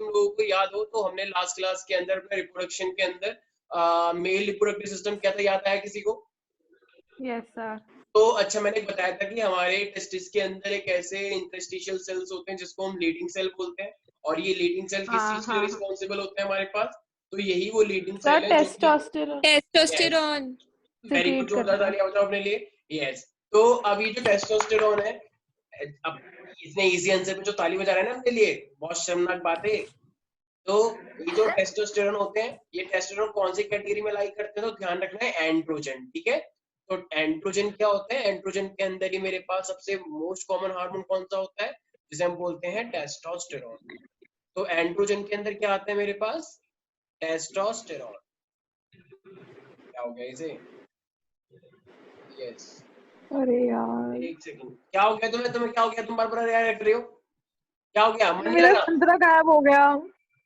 तुम लोगों को याद हो तो हमने लास्ट क्लास के अंदर रिप्रोडक्शन के अंदर मेल रिप्रोडक्टिव सिस्टम क्या था, याद आया किसी को? Yes sir. तो अच्छा, मैंने बताया था कि हमारे टेस्टिस के अंदर एक ऐसे इंटरस्टिशियल सेल्स होते हैं जिसको हम लीडिंग सेल बोलते हैं, और ये लीडिंग सेल किस चीज के लिए रिस्पॉन्सिबल होते हैं हमारे पास? तो यही वो लीडिंग सेल है टेस्टोस्टेरोन। टेस्टोस्टेरोन। वेरी गुड, जोरदार तालियां बजाओ अपने लिए। यस, तो अब ये जो टेस्टोस्टेरोन है, अब इतने इजी आंसर पे जो ताली बजा रहे हैं ना अपने लिए, बहुत शर्मनाक बात है। तो ये जो टेस्टोस्टेरोन होते हैं, ये टेस्टोस्टेरोन कौन सी कैटेगरी में लाइक करते हैं? तो ध्यान रखना है, एंड्रोजन, ठीक है। तो एंड्रोजन क्या होते हैं? एंड्रोजन के अंदर ही मेरे पास सबसे मोस्ट कॉमन हार्मोन कौन सा होता है, जिसे हम बोलते हैं टेस्टोस्टेरोन। तो एंड्रोजन के अंदर क्या आता है मेरे पास? टेस्टोस्टेरोन। क्या हो गया इसे? यस, अरे यार, एक सेकंड, क्या हो गया तुम्हें क्या हो गया? तुम बार बार रिएक्ट कर रही हो, क्या हो गया? मन नहीं मेरा लगा? संतरा गायब हो गया।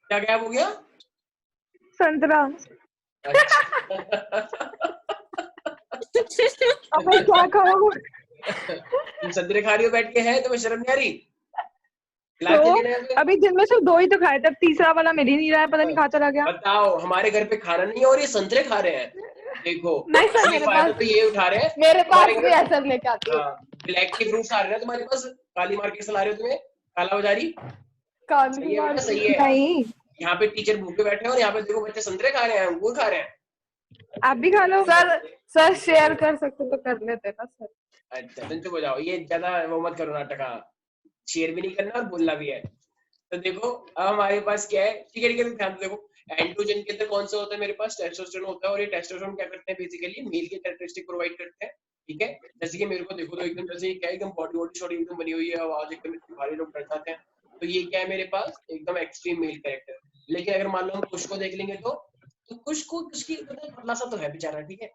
क्या गायब हो गया? संतरा। अच्छा। अब मैं क्या करूं? तुम संतरे खा रही हो बैठ के, है तुम्हें शर्म नहीं आ रही? तो अभी दिन में सिर्फ 2 ही तो खाए थे, तीसरा वाला मिल ही नहीं रहा है, पता नहीं कहाँ चला गया। बताओ, हमारे घर पे खाना नहीं है और ये संतरे खा रहे हैं, देखो। नहीं सर, मेरे पास तो ये उठा रहे हैं, मेरे पास भी ऐसा लेके आती है। ब्लैक की फ्रूट्स आ रहे हैं तुम्हारे पास, काली मार्केट से ला रहे हो तुम्हें, काला बाजारी। काली है, सही है। नहीं, यहाँ पे टीचर भूखे बैठे हैं और यहाँ पे देखो बच्चे संतरे खा रहे हैं, अंगूर खा रहे हैं। आप भी खा लो सर शेयर कर सकते तो कर लेते ना सर। अच्छा, तुम चुप हो जाओ, ये ज्यादा वो मत करो नाटक, शेयर भी नहीं करना और बोलना भी है। तो देखो अब हमारे पास क्या है, ठीक है ध्यान से देखो। एंड्रोजन के अंदर कौन सा होता है मेरे पास? टेस्टोस्टेरोन होता है, और ये टेस्टोस्टेरोन क्या करते हैं? बेसिकली मेल के कैरेक्टरिस्टिक प्रोवाइड करते हैं, ठीक है। जैसे कि मेरे को देखो तो एकदम जैसे क्या है, एकदम बॉडी बॉडी शॉडी एकदम बनी हुई है, आवाज एकदम इतनी भारी, लोग डर जाते हैं। तो ये क्या है मेरे पास? एकदम एक्सट्रीम मेल कैरेक्टर। लेकिन अगर मान लो हम कुश को देख लेंगे तो कुश की पतला सा तो है बेचारा, ठीक है।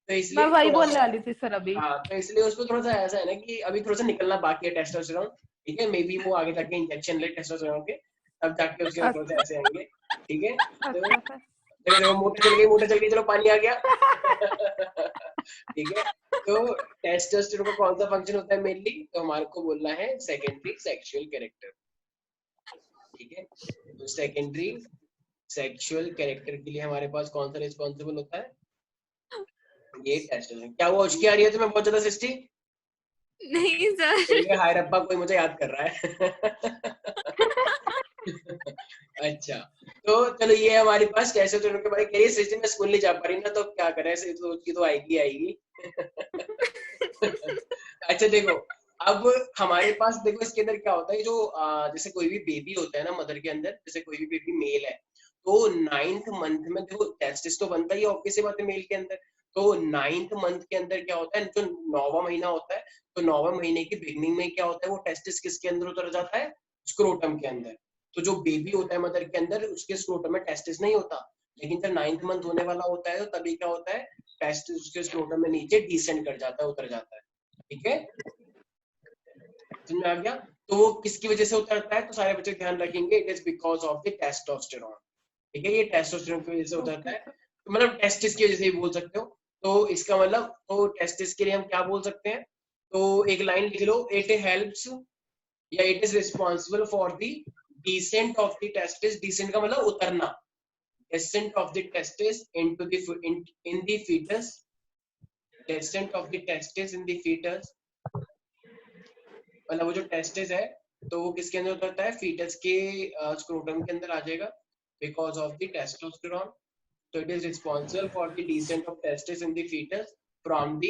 तो इसलिए मैं वही बोलने वाली थी सर अभी। हाँ, तो इसलिए उसको थोड़ा सा ऐसा है ना कि अभी थोड़ा सा निकलना बाकी है टेस्टोस्टेरोन, ठीक है। मे बी वो आगे जाके इंजेक्शन ले टेस्टोस्टेरोन के, तब जाके उसके थोड़े से ऐसे आएंगे, ठीक है। तो देखो मोटर चल गई, चलो पानी आ गया। ठीक है। तो टेस्टोस्टेरोन का कौन सा फंक्शन होता है मेनली? तो हमारे को बोलना है सेकेंडरी सेक्सुअल कैरेक्टर, ठीक है। तो सेकेंडरी सेक्सुअल कैरेक्टर के लिए हमारे पास कौन सा रिस्पॉन्सिबल होता है? ये टेस्टोस्टेरोन। क्या वो उसकी आ रही है तुम्हें बहुत ज्यादा सृष्टि? नहीं सर। हाय रब्बा, कोई मुझे याद कर रहा है। अच्छा, तो चलो ये हमारे पास टेस्टोस्टेरोन के बारे में करिए। सृष्टि में स्कूल नहीं जा पा रही ना, तो क्या करें, तो उसकी तो आएगी। अच्छा देखो, अब हमारे पास देखो इसके अंदर क्या होता है, जो जैसे कोई भी बेबी होता है ना मदर के अंदर, जैसे कोई भी बेबी मेल है, तो 9th मंथ में देखो टेस्टिस तो बनता ही है, ऑब्वियस सी बात है मेल के अंदर। तो 9th मंथ के अंदर क्या होता है, जो 9वां महीना होता है, तो 9वें महीने की बिगनिंग में क्या होता है, वो टेस्टिस किसके अंदर उतर जाता है? स्क्रोटम के अंदर। तो जो बेबी होता है मदर के अंदर, उसके स्क्रोटम में टेस्टिस नहीं होता, लेकिन जब 9th मंथ होने वाला होता है तो तभी क्या होता है, टेस्टिस उसके स्क्रोटम में नीचे डिसेंड कर जाता है, उतर जाता है, ठीक है। समझ में आ गया? तो वो किसकी वजह से उतरता है? तो सारे बच्चे ध्यान रखेंगे, it is because of the testosterone, ठीक है। ये टेस्टोस्टेरोन की वजह से उतरता है, तो मतलब टेस्टिस की वजह से भी बोल सकते हो। तो इसका मतलब, तो टेस्टिस के लिए हम क्या बोल सकते हैं? तो एक लाइन लिख लो, इट हेल्प्स या it is responsible for the descent of the testis. Descent का मतलब उतरना, descent of the testis into the in the fetus, descent of the testis in the fetus, मतलब वो जो टेस्टिस है तो वो किसके अंदर उतरता है? फीटस के स्क्रोटम के अंदर आ जाएगा, बिकॉज ऑफ द टेस्टोस्टेरोन। तो it is responsible for the descent of testis in the foetus from the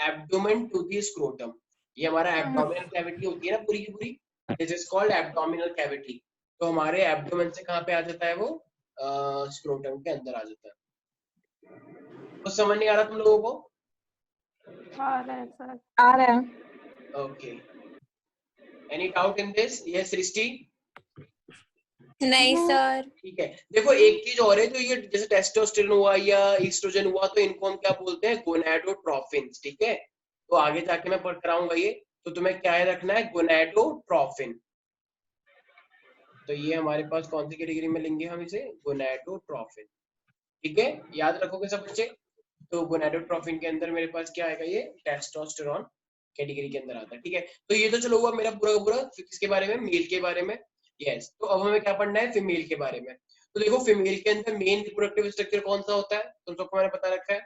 abdomen to the scrotum. ये हमारा एब्डोमिनल कैविटी होती है ना पूरी की पूरी, this is called abdominal cavity. तो हमारे एब्डोमेन से कहाँ पे आ जाता है वो? स्क्रोटम के अंदर आ जाता है। कुछ समझ नहीं आ रहा तुम लोगों को? आ रहा है सर, आ रहा है। Okay, any doubt in this? Yes Srishti? नहीं सर। ठीक है, देखो एक चीज और है, जो ये जैसे टेस्टोस्टेरोन हुआ या एस्ट्रोजन हुआ, तो इनको हम क्या बोलते हैं? गोनाडोट्रोफिन्स, ठीक है। तो आगे जाके मैं पढ़ कराऊंगा ये, तो तुम्हें क्या है रखना है? गोनाडोट्रोफिन। तो ये हमारे पास कौन सी कैटेगरी में लेंगे हम इसे? गोनाडोट्रोफिन, ठीक है। याद रखोगे सब बच्चे? तो गोनाडोट्रोफिन के अंदर मेरे पास क्या आएगा? ये टेस्टोस्टेरोन कैटेगरी के अंदर आता है, ठीक है। तो ये तो चलो हुआ मेरा पूरा पूरा किसके बारे में? मेल के बारे में। यस, तो अब हमें क्या पढ़ना है फीमेल के बारे में। तो देखो फीमेल के अंदर मेन रिप्रोडक्टिव स्ट्रक्चर कौन सा होता है, तुम सबको मैंने बता रखा है।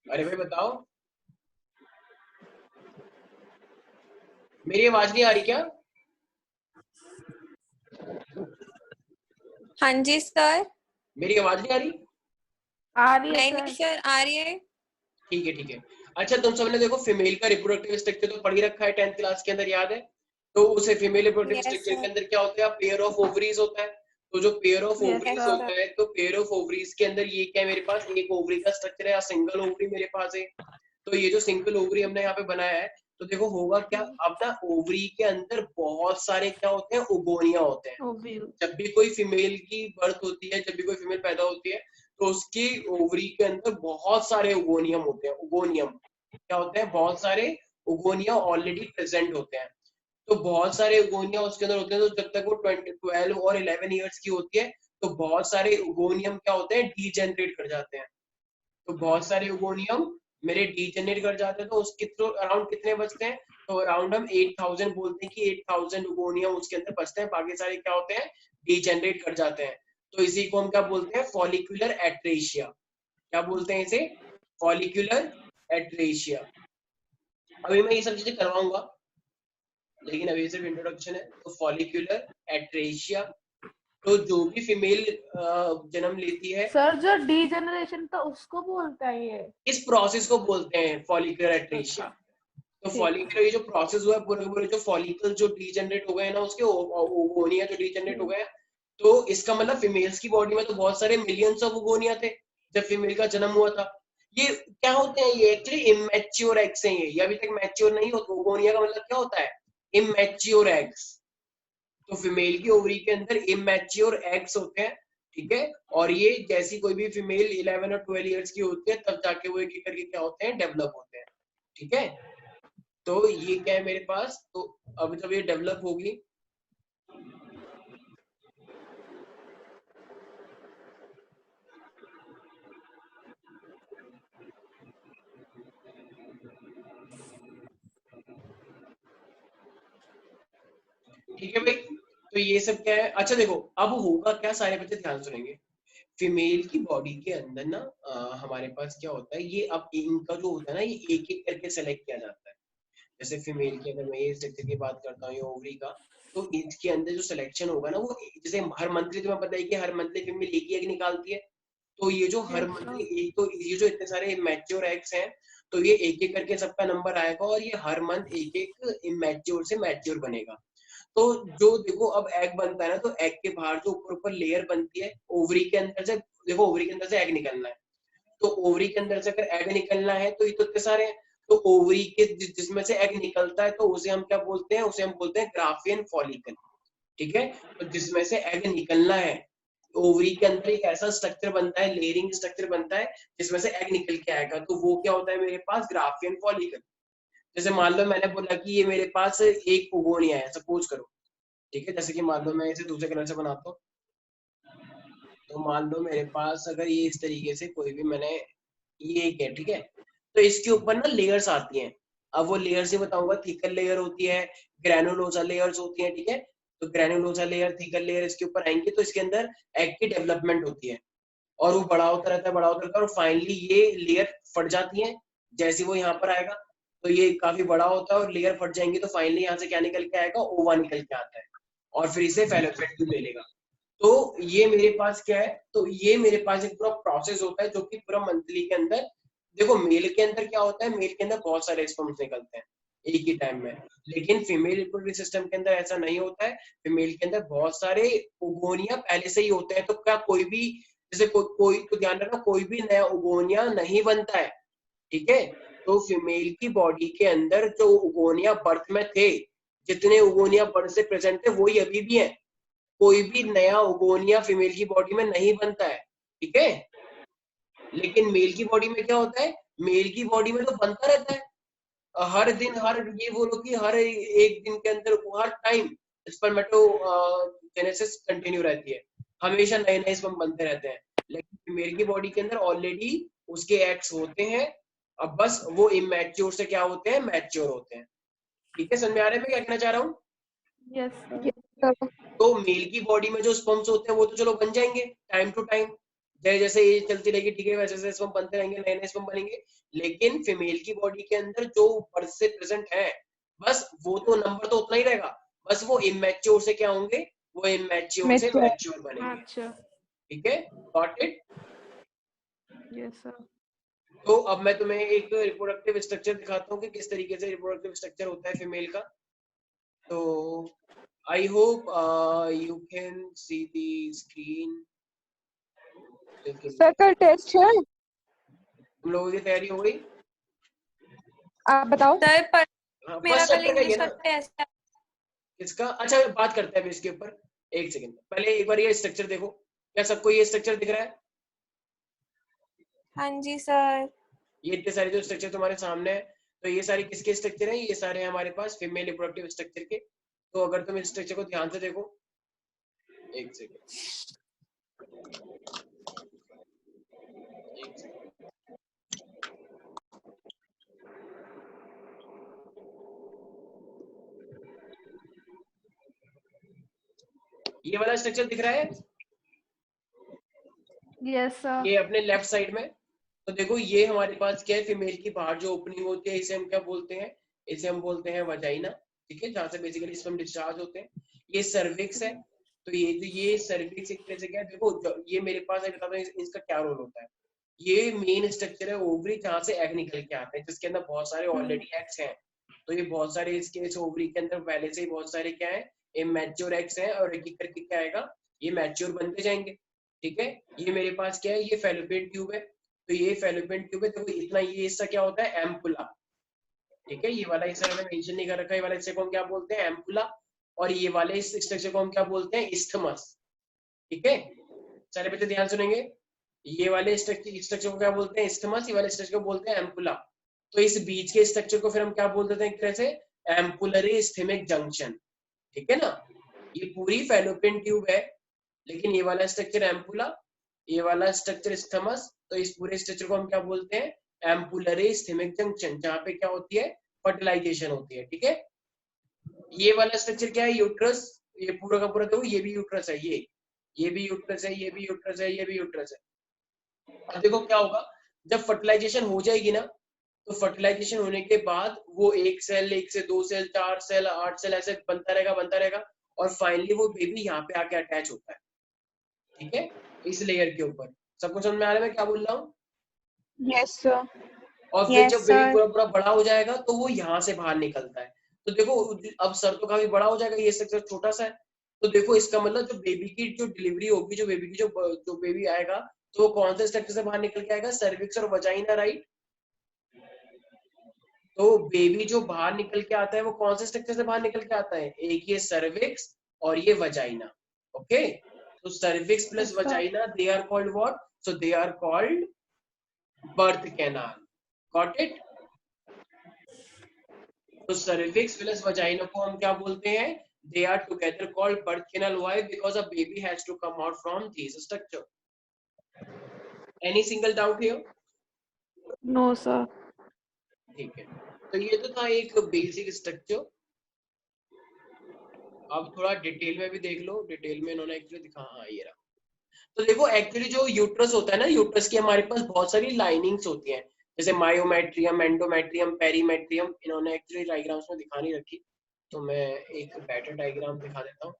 अरे भाई बताओ, मेरी आवाज नहीं आ रही क्या? हाँ जी सर। मेरी आवाज नहीं आ रही? आ रही है नहीं सर। नहीं सर, आ रही है। ठीक है ठीक है। अच्छा तुम सबने देखो फीमेल का रिप्रोडक्टिव स्ट्रक्चर तो पढ़ ही रखा है 10th क्लास के अंदर, याद है? तो उसे फीमेल रिप्रोडक्टिव यस स्ट्रक्चर के सर। अंदर क्या होता है, पेयर ऑफ ओवरीज होता है। तो जो pair of yes ovaries sir. होता है, तो पेयर ऑफ ओवरीज के अंदर ये क्या है मेरे पास, एक ओवरी का स्ट्रक्चर है या सिंगल ओवरी मेरे पास है। तो ये जो सिंगल ओवरी हमने यहाँ पे बनाया है, तो देखो होगा क्या, अब ना ओवरी के अंदर बहुत सारे क्या होते हैं, ओगोनिया होते हैं। जब भी कोई फीमेल की बर्थ होती है, जब भी कोई फीमेल पैदा होती है, तो उसकी ओवरी के अंदर बहुत सारे ओगोनियम होते हैं। ओगोनियम क्या होते हैं, बहुत सारे ओगोनिया ऑलरेडी प्रेजेंट होते हैं। तो बहुत सारे ओगोनिया उसके अंदर होते हैं। तो जब तक वो 12 और 11 ईयर्स की होती है, तो बहुत सारे ओगोनियम क्या होते हैं, डीजेनरेट कर जाते हैं। तो बहुत सारे ओगोनियम मेरे डीजेनरेट कर जाते हैं। तो उसके तो अराउंड कितने बचते हैं, तो अराउंड हम 8000 बोलते हैं कि 8000 ओगोनियम उसके अंदर बचते हैं, बाकी सारे क्या होते हैं, डीजेनरेट कर जाते हैं। तो इसी को हम क्या बोलते हैं, फॉलिकुलर एट्रेशिया। क्या बोलते हैं इसे, फॉलिकुलर एट्रेशिया। अभी मैं ये सब चीजें करवाऊंगा, लेकिन अभी सिर्फ इंट्रोडक्शन है। तो फॉलिकुलर एट्रेशिया, तो जो भी फीमेल जन्म लेती है, सर जो डी जनरेशन था उसको बोलता है ये? इस प्रोसेस को बोलते हैं फॉलिकुलर एट्रेशिया। अच्छा तो ठीक है। फॉलिकुलर ये जो प्रोसेस हुआ है, पूरे पूरे जो फॉलिकल जो डीजनरेट हो गए ना, उसके ओगोनिया जो डीजनरेट हो गए, तो इसका मतलब फीमेल्स की बॉडी में तो बहुत सारे मिलियंस ऑफ ओगोनिया थे जब फीमेल का जन्म हुआ था। ये क्या होते हैं, ये एक्चुअली इमेच्योर एग्स हैं, ये अभी तक मैच्योर नहीं होते। ओगोनिया का मतलब क्या होता है, इमेच्योर एग्स। तो फीमेल की ओवरी के अंदर इमेच्योर एग्स होते हैं, ठीक है। और ये जैसी कोई भी फीमेल 11 और 12 इयर्स की होती है, तब जाके वो एक एक करके क्या होते हैं, डेवलप होते हैं, ठीक है। तो ये क्या है मेरे पास, तो अब जब ये डेवलप होगी, ठीक है भाई। तो ये सब क्या है, अच्छा देखो अब होगा क्या, सारे बच्चे ध्यान सुनेंगे। फीमेल की बॉडी के अंदर ना हमारे पास क्या होता है, ये अब इनका जो होता है ना, ये एक एक करके सेलेक्ट किया जाता है। जैसे फीमेल की अगर मैं ये स्ट्रक्चर की बात करता हूँ, ये ओवरी का, तो इसके अंदर जो सिलेक्शन होगा ना, वो जैसे हर मंथली, तुम्हें पता है कि हर मंथली फीमेल एक ही एग निकालती है। तो ये जो हर यस मंथली सर। एक, तो ये जो इतने सारे मैच्योर एग्स हैं, तो ये एक एक करके सबका नंबर आएगा, और ये हर मंथ एक एक इमेच्योर से मैच्योर बनेगा। तो जो देखो अब एग बनता है ना, तो एग के बाहर जो ऊपर ऊपर लेयर बनती है ओवरी के अंदर से, देखो ओवरी के अंदर से एग निकलना है, तो ओवरी के अंदर से अगर एग निकलना है, तो ये तो इतने सारे हैं। तो ओवरी के जिसमें से एग निकलता है, तो उसे हम क्या बोलते हैं, उसे हम बोलते हैं ग्राफियन फॉलिकल, ठीक है। तो जिसमें से एग निकलना है, ओवरी के अंदर एक ऐसा स्ट्रक्चर बनता है, लेयरिंग स्ट्रक्चर बनता है, जिसमें से एग निकल के आएगा, तो वो क्या होता है मेरे पास, ग्राफियन फॉलिकल। जैसे मान लो मैंने बोला कि ये मेरे पास एक ओगोनिया है, सपोज करो, ठीक है। जैसे कि मान लो मैं इसे दूसरे कलर से बनाता हूँ, तो मान लो मेरे पास अगर ये इस तरीके से कोई भी मैंने, ये एक है, ठीक है। तो इसके ऊपर ना लेयर्स आती हैं। अब वो लेयर से बताऊंगा, थिकर लेयर होती है, ग्रेनुलोसा लेयर्स होती हैं, ठीक है। तो ग्रेनुलोसा लेयर, थिकर लेयर इसके ऊपर आएंगे, तो इसके अंदर एग की डेवलपमेंट होती है, और वो बड़ा होता रहता है, बड़ा होता रहता है, और फाइनली ये लेयर फट जाती है। जैसे वो यहाँ पर आएगा, तो ये काफी बड़ा होता है, और लेयर फट जाएंगे, तो फाइनली यहाँ से क्या निकल के आएगा, ओवा निकल के आता है, और फिर इसे फैलोपियन ट्यूब ले लेगा। तो ये मेरे पास क्या है, तो ये मेरे पास एक पूरा प्रोसेस होता है, जो कि पूरा मंथली के अंदर, देखो मेल के अंदर क्या होता है, मेल के अंदर बहुत सारे स्पर्म्स निकलते हैं एक ही टाइम में, लेकिन फीमेल रिप्रोडक्टिव सिस्टम के अंदर ऐसा नहीं होता है। फीमेल के अंदर बहुत सारे ओगोनिया पहले से ही होते हैं। तो क्या कोई भी, जैसे कोई तो ध्यान रखना, कोई भी नया ओगोनिया नहीं बनता है, ठीक है। तो फीमेल की बॉडी के अंदर जो ओगोनिया बर्थ में थे, जितने ओगोनिया बर्थ से प्रेजेंट थे, वही अभी भी है। कोई भी नया ओगोनिया फीमेल की बॉडी में नहीं बनता है, ठीक है। लेकिन मेल की बॉडी में क्या होता है, मेल की बॉडी में तो बनता रहता है हर दिन, हर ये बोलो कि हर एक दिन के अंदर, हर टाइम स्पर्मेटो जेनेसिस कंटिन्यू रहती है, हमेशा नए नए स्पर्म बनते रहते हैं। लेकिन फीमेल की बॉडी के अंदर ऑलरेडी उसके एग्स होते हैं, अब बस वो इमेच्योर से क्या होते हैं, मैच्योर होते हैं, ठीक है। समझ में आ रहा है मैं क्या कहना चाह रहा हूँ? Yes sir. तो मेल की बॉडी में जो स्पर्म्स होते हैं वो तो चलो बन जाएंगे टाइम टू टाइम, जैसे जैसे ये चलती रहेगी ठीक है, वैसे वैसे स्पर्म बनते रहेंगे, नए नए स्पर्म बनेंगे। लेकिन फीमेल की बॉडी के अंदर जो ऊपर से प्रेजेंट है, बस वो तो नंबर तो उतना ही रहेगा, बस वो इमेच्योर से क्या होंगे, वो इमेच्योर से Mature। मैच्योर बनेंगे। अच्छा। ठीक है, गॉट इट। Yes sir. तो अब मैं तुम्हें एक रिप्रोडक्टिव स्ट्रक्चर दिखाता हूँ कि किस तरीके से रिप्रोडक्टिव स्ट्रक्चर होता है फीमेल का। तो I hope you can see the screen. Sir कल टेस्ट है, तुम लोगों की तैयारी हो गई? आप बताओ। सर पर मेरा फर्स्ट कल चैप्टर का ही इंग्लिश है का ना टेस्ट है। इसका? अच्छा बात करते हैं अभी इसके ऊपर, एक सेकंड पहले एक बार ये स्ट्रक्चर देखो, क्या सबको ये स्ट्रक्चर दिख रहा है? हाँ जी सर। ये इतने सारे जो स्ट्रक्चर तुम्हारे सामने है, तो ये सारे किसके स्ट्रक्चर हैं? ये सारे हमारे पास फीमेल रिप्रोडक्टिव स्ट्रक्चर के। तो अगर तुम इस स्ट्रक्चर को ध्यान से देखो, एक सेकंड, एक सेकंड, ये वाला स्ट्रक्चर दिख रहा है? Yes sir. ये अपने लेफ्ट साइड में। तो देखो ये हमारे पास क्या है, फीमेल की बाहर जो ओपनिंग होती है, इसे हम क्या बोलते हैं? इसे हम बोलते हैं वजाइना। ठीक है, जहां से बेसिकली स्पर्म डिस्चार्ज होते हैं। ये सर्विक्स है। तो ये जो ये सर्विक्स एक तरह से क्या है, देखो ये मेरे पास है, बताता हूँ इसका क्या रोल होता है। ये मेन स्ट्रक्चर है ओवरी, जहां से एग निकल के आते हैं, जिसके अंदर बहुत सारे ऑलरेडी एग्स हैं। तो ये बहुत सारे इसके इस ओवरी के अंदर पहले से ही बहुत सारे क्या है, इमेच्योर एग्स हैं, और एक एक करके क्या आएगा, ये मैच्योर बनते जाएंगे। ठीक है, ये मेरे पास क्या है, ये फेलोपियन ट्यूब है। तो ये फेलोपियन ट्यूब है, तो इतना ये इसका क्या होता है, एम्पुला। ठीक है, ये वाला इसे मैंने मेंशन नहीं कर रखा है, ये वाला हिस्से को हम क्या बोलते हैं, एम्पुला। और ये वाले इस स्ट्रक्चर को हम क्या बोलते हैं, इस्थमस। ठीक है, सारे बच्चे ध्यान सुनेंगे। ये वाले स्ट्रक्चर को क्या बोलते हैं, इस्थमस। ये वाले स्ट्रक्चर को बोलते हैं एम्पुला। तो इस बीच के स्ट्रक्चर को फिर हम क्या बोल देते हैं, एक तरह से एम्पुलरी इस्थेमिक जंक्शन। ठीक है ना, ये पूरी फेलोपियन ट्यूब है, लेकिन ये वाला स्ट्रक्चर एम्पुला, ये वाला स्ट्रक्चर इस्थमस। तो इस पूरे स्ट्रक्चर को हम क्या बोलते हैं, एम्पुलरी इस्थेमिक जंक्शन, जहां पे क्या होती है, फर्टिलाइजेशन होती है। ठीक है, ये वाला स्ट्रक्चर क्या है, यूट्रस। ये पूरा का पूरा देखो, ये भी यूट्रस है, ये भी यूट्रस है, ये भी यूट्रस है, ये भी यूट्रस है। अब देखो क्या होगा, जब फर्टिलाइजेशन हो जाएगी ना, तो फर्टिलाइजेशन होने के बाद वो एक सेल, एक से दो सेल, चार सेल, आठ सेल, ऐसे बनता रहेगा बनता रहेगा, और फाइनली वो बेबी यहाँ पे आके अटैच होता है। ठीक है, इस लेयर के ऊपर। सबको समझ में आ रहा है मैं क्या बोल रहा हूँ? Yes sir. और फिर यस जब बेबी सर। पूरा पूरा बड़ा हो जाएगा, तो वो यहाँ से बाहर निकलता है। तो देखो अब सर तो काफी बड़ा हो जाएगा, ये स्ट्रक्चर छोटा सा है। तो देखो इसका मतलब जो बेबी की जो डिलीवरी होगी, जो बेबी की जो बेबी आएगा, तो वो कौन से स्ट्रक्चर से बाहर निकल के आएगा, सर्विक्स और वजाइना, राइट। तो बेबी जो बाहर निकल के आता है, वो कौन से स्ट्रक्चर से बाहर निकल के आता है, एक ये सर्विक्स और ये वजाइना। ओके, तो cervix plus yes sir. Vagina, they are called what, so they are called birth canal. Got it. तो सर्विक्स प्लस वजाइना को हम क्या बोलते हैं, they are together called birth canal. Why? Because a baby has to come out from this structure. Any single doubt here? No sir. ठीक है, तो ये तो था एक बेसिक स्ट्रक्चर। अब थोड़ा डिटेल में भी देख लो, डिटेल में इन्होंने एक्चुअली दिखा, हाँ ये रहा। तो देखो एक्चुअली जो यूट्रस होता है ना, यूट्रस की हमारे पास बहुत सारी लाइनिंग्स होती हैं, जैसे मायोमेट्रियम, एंडोमेट्रियम, पेरीमेट्रियम। इन्होंने एक्चुअली डायग्राम्स में दिखा नहीं रखी, तो मैं एक बेटर डायग्राम दिखा देता हूँ।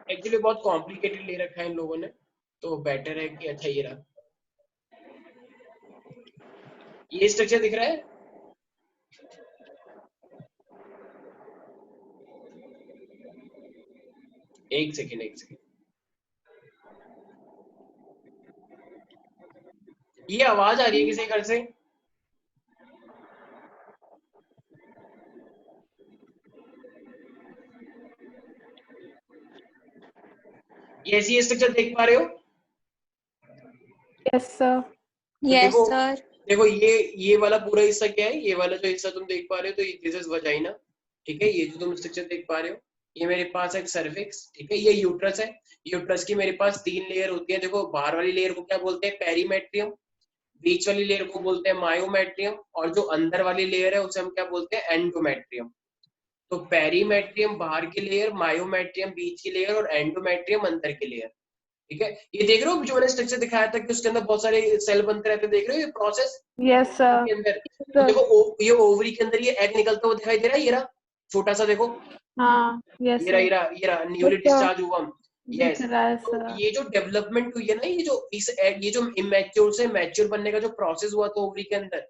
एक्चुअली बहुत कॉम्प्लिकेटेड ले रखा है इन लोगों ने, तो बेटर है कि अच्छा ये रहा। ये स्ट्रक्चर दिख रहा है, एक सेकेंड एक सेकेंड। ये आवाज आ रही है किसी घर से? ये ऐसी स्ट्रक्चर देख पा रहे हो? Yes sir. तो यस देखो सर। देखो ये वाला पूरा हिस्सा क्या है, ये वाला जो हिस्सा तुम देख पा रहे हो, तो दिस इज वजाइना। ठीक है, ये जो तुम स्ट्रक्चर देख पा रहे हो, ये मेरे पास एक सर्विक्स। ठीक है, ये यूट्रस है। यूट्रस की मेरे पास तीन लेयर होती है। देखो बाहर वाली लेयर को क्या बोलते हैं, पेरीमेट्रियम। बीच वाली लेयर को बोलते हैं मायोमेट्रियम, और जो अंदर वाली लेयर है उसे हम क्या बोलते हैं, एंडोमेट्रियम। तो पेरीमेट्रियम बाहर की लेयर, मायोमेट्रियम बीच की लेयर, और एंडोमेट्रियम अंदर की लेयर। ठीक है, ये देख रहे हो जो मैंने स्ट्रक्चर दिखाया था कि उसके अंदर बहुत सारे सेल बनते रहते हैं, देख रहे हो ये प्रोसेस? Yes sir. के अंदर तो देखो ये ओवरी के अंदर ये एग निकलता हुआ दिखाई दे रहा है, ये रहा छोटा सा, देखो हाँ यस ये रहा ये रहा ये रहा, न्यूली डिस्चार्ज हुआ। दिख यस, रहा है तो सर। ये जो डेवलपमेंट हुई है ना, ये जो इस एग, ये जो इमेच्योर से मैच्योर बनने का जो प्रोसेस हुआ था ओवरी के अंदर,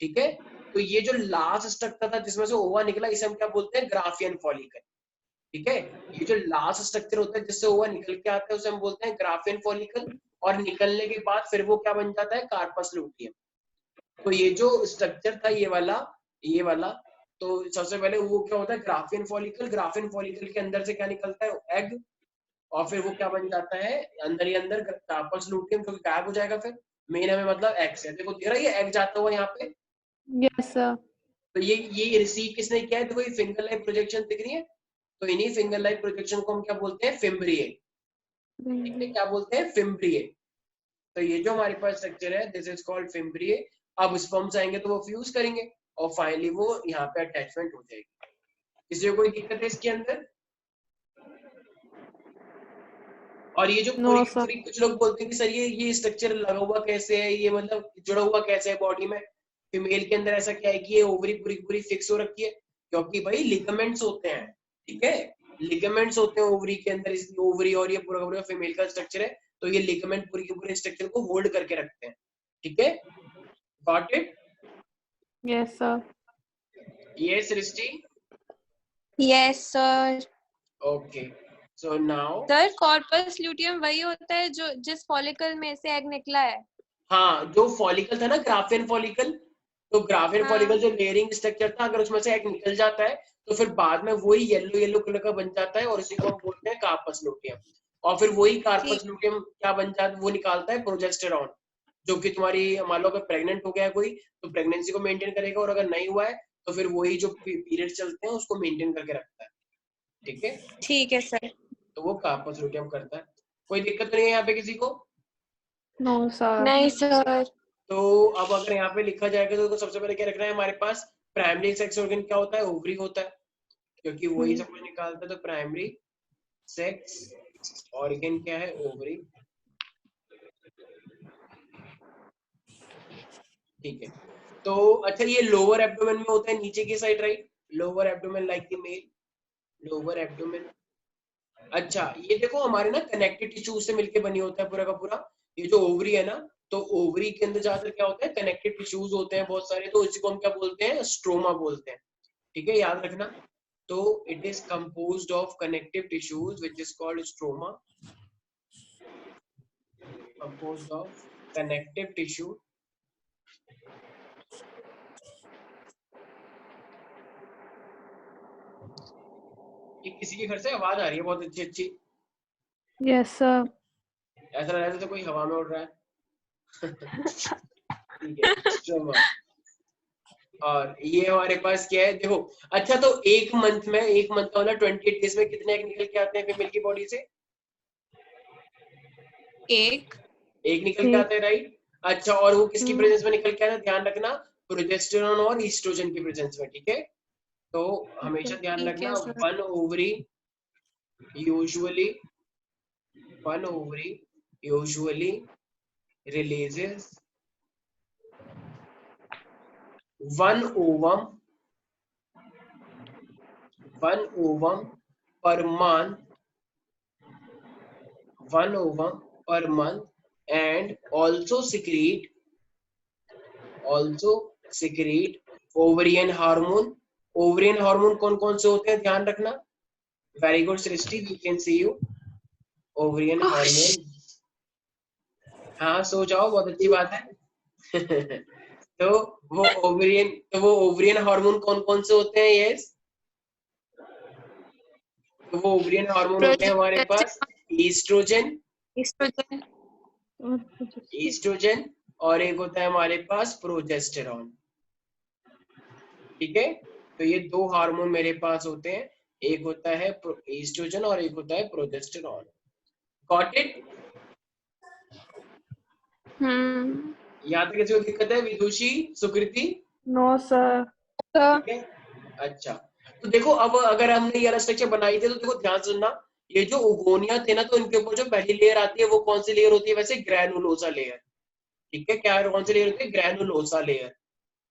ठीक है, तो ये जो लास्ट स्ट्रक्चर था जिसमें से ओवा निकला, इसे हम क्या बोलते हैं, ग्राफियन फॉलिकल। ठीक है, ये जो लास्ट स्ट्रक्चर होता है जिससे ओवा निकल के आता है उसे हम बोलते हैं ग्राफियन फॉलिकल, और निकलने के बाद फिर वो क्या बन जाता है, कार्पस लूटियम। तो ये जो स्ट्रक्चर था ये वाला, तो सबसे पहले वो क्या होता है, ग्राफियन फॉलिकल। ग्राफियन फॉलिकल के अंदर से क्या निकलता है, एग, और फिर वो क्या बन जाता है, अंदर ही अंदर कार्पस लूटियम, क्योंकि गायब हो जाएगा फिर। मेन हमें मतलब एग से, देखो दिख रहा है ये एग जाता हुआ यहाँ पे। Yes sir. तो ये रिसीव किसने किया है, देखो ये फिंगर लाइक प्रोजेक्शन दिख रही है, तो इन्हीं फिंगर लाइक प्रोजेक्शन को हम क्या बोलते हैं, फिम्ब्रिए। ठीक है, क्या बोलते हैं, फिम्ब्रिए। तो ये जो हमारे पास स्ट्रक्चर है, दिस इज कॉल्ड फिम्ब्रिए। अब स्पर्म्स आएंगे तो वो फ्यूज करेंगे, और फाइनली वो यहाँ पे अटैचमेंट हो जाएगी। किसी को कोई दिक्कत है इसके अंदर? और ये जो पूरी नो की सर। पूरी, कुछ लोग बोलते हैं कि सर ये स्ट्रक्चर लगा हुआ कैसे है, ये मतलब जुड़ा हुआ कैसे है बॉडी में, फीमेल के अंदर ऐसा क्या है कि ये ओवरी पूरी पूरी फिक्स हो रखी है, क्योंकि भाई लिगामेंट्स होते हैं। ठीक है, लिगामेंट्स होते हैं ओवरी के अंदर, इस ओवरी, और ये पूरा पूरा फीमेल का स्ट्रक्चर है, तो ये लिगामेंट पूरी के पूरे स्ट्रक्चर को होल्ड करके रखते हैं। ठीक है, got it? Yes sir. Yes Srishti? Yes sir. Okay, so now sir corpus luteum वही होता है जो जिस फॉलिकल में से एग निकला है? हाँ, जो फॉलिकल था ना, ग्राफियन फॉलिकल, तो ग्राफियन फॉलिकल हाँ जो लेयरिंग स्ट्रक्चर था, अगर उसमें से एग निकल जाता है तो फिर बाद में वही येलो येलो कलर का बन जाता है, और इसी को हम बोलते हैं कार्पस लूटियम। और फिर वही कार्पस ठीक। लूटियम क्या बन जाता है, वो निकालता है प्रोजेस्टेरॉन, जो कि तुम्हारी, मान लो अगर प्रेग्नेंट हो गया है कोई, तो प्रेगनेंसी को मेंटेन करेगा, और अगर नहीं हुआ है तो फिर वही जो पीरियड चलते हैं उसको मेंटेन करके रखता है। ठीक है, ठीक है सर। तो वो कार्पस लूटियम करता है। कोई दिक्कत तो नहीं है यहाँ पे किसी को? No sir. नहीं सर। तो अब अगर यहाँ पे लिखा जाएगा तो सबसे पहले क्या रखना है हमारे पास, प्राइमरी सेक्स ऑर्गन क्या होता है, ओवरी होता है, क्योंकि वही सब कुछ निकालता है, तो प्राइमरी सेक्स ऑर्गन क्या है, ओवरी। ठीक है, तो अच्छा ये लोअर एब्डोमेन में होता है, नीचे की side, right, lower abdomen like the male, lower abdomen. अच्छा, ये देखो हमारे ना कनेक्टिव टिश्यू से मिलके बनी होता है पूरा का पूरा, ये जो ओवरी है ना, तो ओवरी के अंदर ज्यादातर क्या होता है, कनेक्टिव टिश्यूज होते हैं बहुत सारे, तो इसी को हम क्या बोलते हैं, स्ट्रोमा बोलते हैं। ठीक है, याद रखना। तो it is composed of connective tissues which is called stroma, composed of connective tissue. ये किसी के घर से आवाज आ रही है बहुत अच्छी अच्छी, यस सर। ऐसा लग रहा है जैसे कोई हवा में उड़ रहा है। ठीक है, स्ट्रोमा। और ये हमारे पास क्या है, देखो, अच्छा तो एक मंथ का मतलब 28 डेज में कितने एग निकल के आते हैं फीमेल की बॉडी से? एक। एक निकल के आते हैं, राइट। अच्छा, और वो किसकी प्रेजेंस में निकल के आते हैं, ध्यान रखना, प्रोजेस्टेरॉन और ईस्ट्रोजन की प्रेजेंस में। ठीक है, तो हमेशा ध्यान ठीक रखना, है sir. Usually one ovary usually releases one ovum per month, one ovum per month, and also secrete ovarian hormone। Ovarian hormone कौन कौन से होते हैं, ध्यान रखना। Very good Srishti, we can see you. Ovarian hormone, हाँ सो जाओ, बहुत अच्छी बात है। तो वो ओवरियन हार्मोन कौन कौन से होते हैं, यस, तो वो ओवरियन हार्मोन होते हैं हमारे पास, ईस्ट्रोजन एस्ट्रोजन। ईस्ट्रोजन और एक होता है हमारे पास प्रोजेस्टेरॉन। ठीक है, तो ये दो हार्मोन मेरे पास होते हैं, एक होता है ईस्ट्रोजन और एक होता है प्रोजेस्टेरॉन। Got it? यहाँ तक किसी को दिक्कत है? विदुषी, सुकृति? No sir. ठीक है, अच्छा। तो देखो अब अगर हमने ये स्ट्रक्चर बनाई थी तो देखो ध्यान से सुनना, ये जो उगोनिया थे ना, तो इनके ऊपर जो पहली लेयर आती है वो कौन सी लेयर होती है वैसे? Granulosa layer. ठीक है, क्या कौन सी लेयर होती है? Granulosa layer.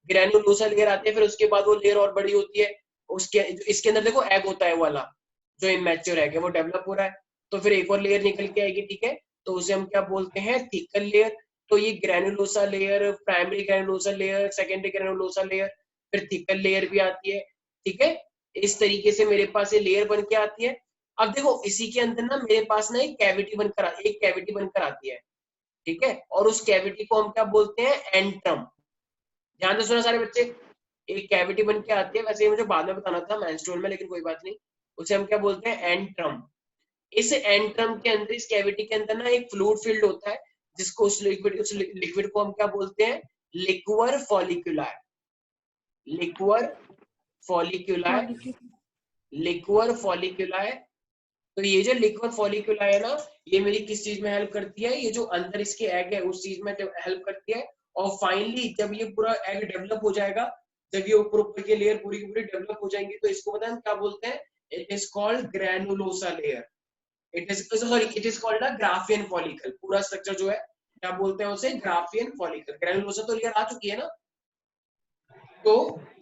ग्रैनुलोसा लेयर आती है, फिर उसके बाद वो लेयर और बड़ी होती है। उसके इसके अंदर देखो एग होता है वाला, जो इमेच्योर एग है वो डेवलप हो रहा है, तो फिर एक और लेयर निकल के आएगी। ठीक है, तो उसे हम क्या बोलते हैं? Thecal layer. तो ये granulosa layer, primary granulosa layer, secondary granulosa layer, फिर थिकल लेयर भी आती है। ठीक है, इस तरीके से मेरे पास ये लेयर बन के आती है। अब देखो इसी के अंदर ना मेरे पास ना एक कैविटी बनकर आती है। ठीक है, और उस कैविटी को हम क्या बोलते हैं? एंट्रम। ध्यान से सुना सारे बच्चे, एक कैविटी बन के आती है, वैसे मुझे बाद में बताना था मेंस्ट्रुअल में, लेकिन कोई बात नहीं। उसे हम क्या बोलते हैं? एंट्रम। इस एंट्रम के अंदर, इस कैविटी के अंदर ना एक फ्लूइड फील्ड होता है, जिसको उस लिक्विड को हम क्या बोलते हैं? लिक्वर फॉलिक्यूलार। लिक्वर फॉलिक्यूलार। लिक्वर फॉलिक्यूलार। तो ये जो लिक्वर फॉलिक्यूला है ना, ये मेरी किस चीज में हेल्प करती है? ये जो अंदर इसके एग है उस चीज में हेल्प करती है। और फाइनली जब ये पूरा एग डेवलप हो जाएगा, जब ये ऊपर ऊपर की लेयर पूरी की पूरी डेवलप हो जाएंगी, तो इसको पता है हम क्या बोलते हैं? It is called granulosa layer. It is called a Graafian follicle. पूरा स्ट्रक्चर जो है क्या बोलते हैं उसे? Graafian follicle. ग्रैनुलोसा तो लेयर आ चुकी है ना। तो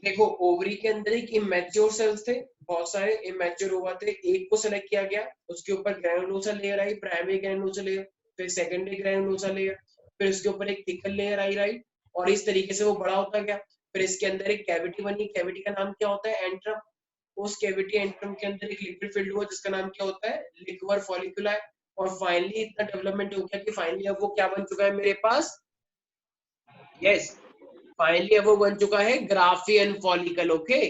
देखो ओवरी के अंदर एक इमेच्योर सेल्स थे, बहुत सारे इमेच्योर हुआ थे, एक को सेलेक्ट किया गया, उसके ऊपर granulosa layer I, primary granulosa layer, फिर सेकेंडरी ग्रैनुलोसा लेयर, फिर उसके ऊपर एक थिकल लेयर आई, राइट। और इस तरीके से वो बड़ा होता गया। फिर इसके अंदर एक कैविटी बनी, कैविटी का नाम क्या होता है? एंट्रम। उस कैविटी एंट्रम के अंदर एक लिक्विड फील्ड हुआ जिसका नाम क्या होता है? Liquor follicular. और फाइनली इतना डेवलपमेंट हो गया कि फाइनली अब वो क्या बन चुका है मेरे पास? यस, फाइनली अब वो बन चुका है ग्राफियन फॉलिकल। ओके,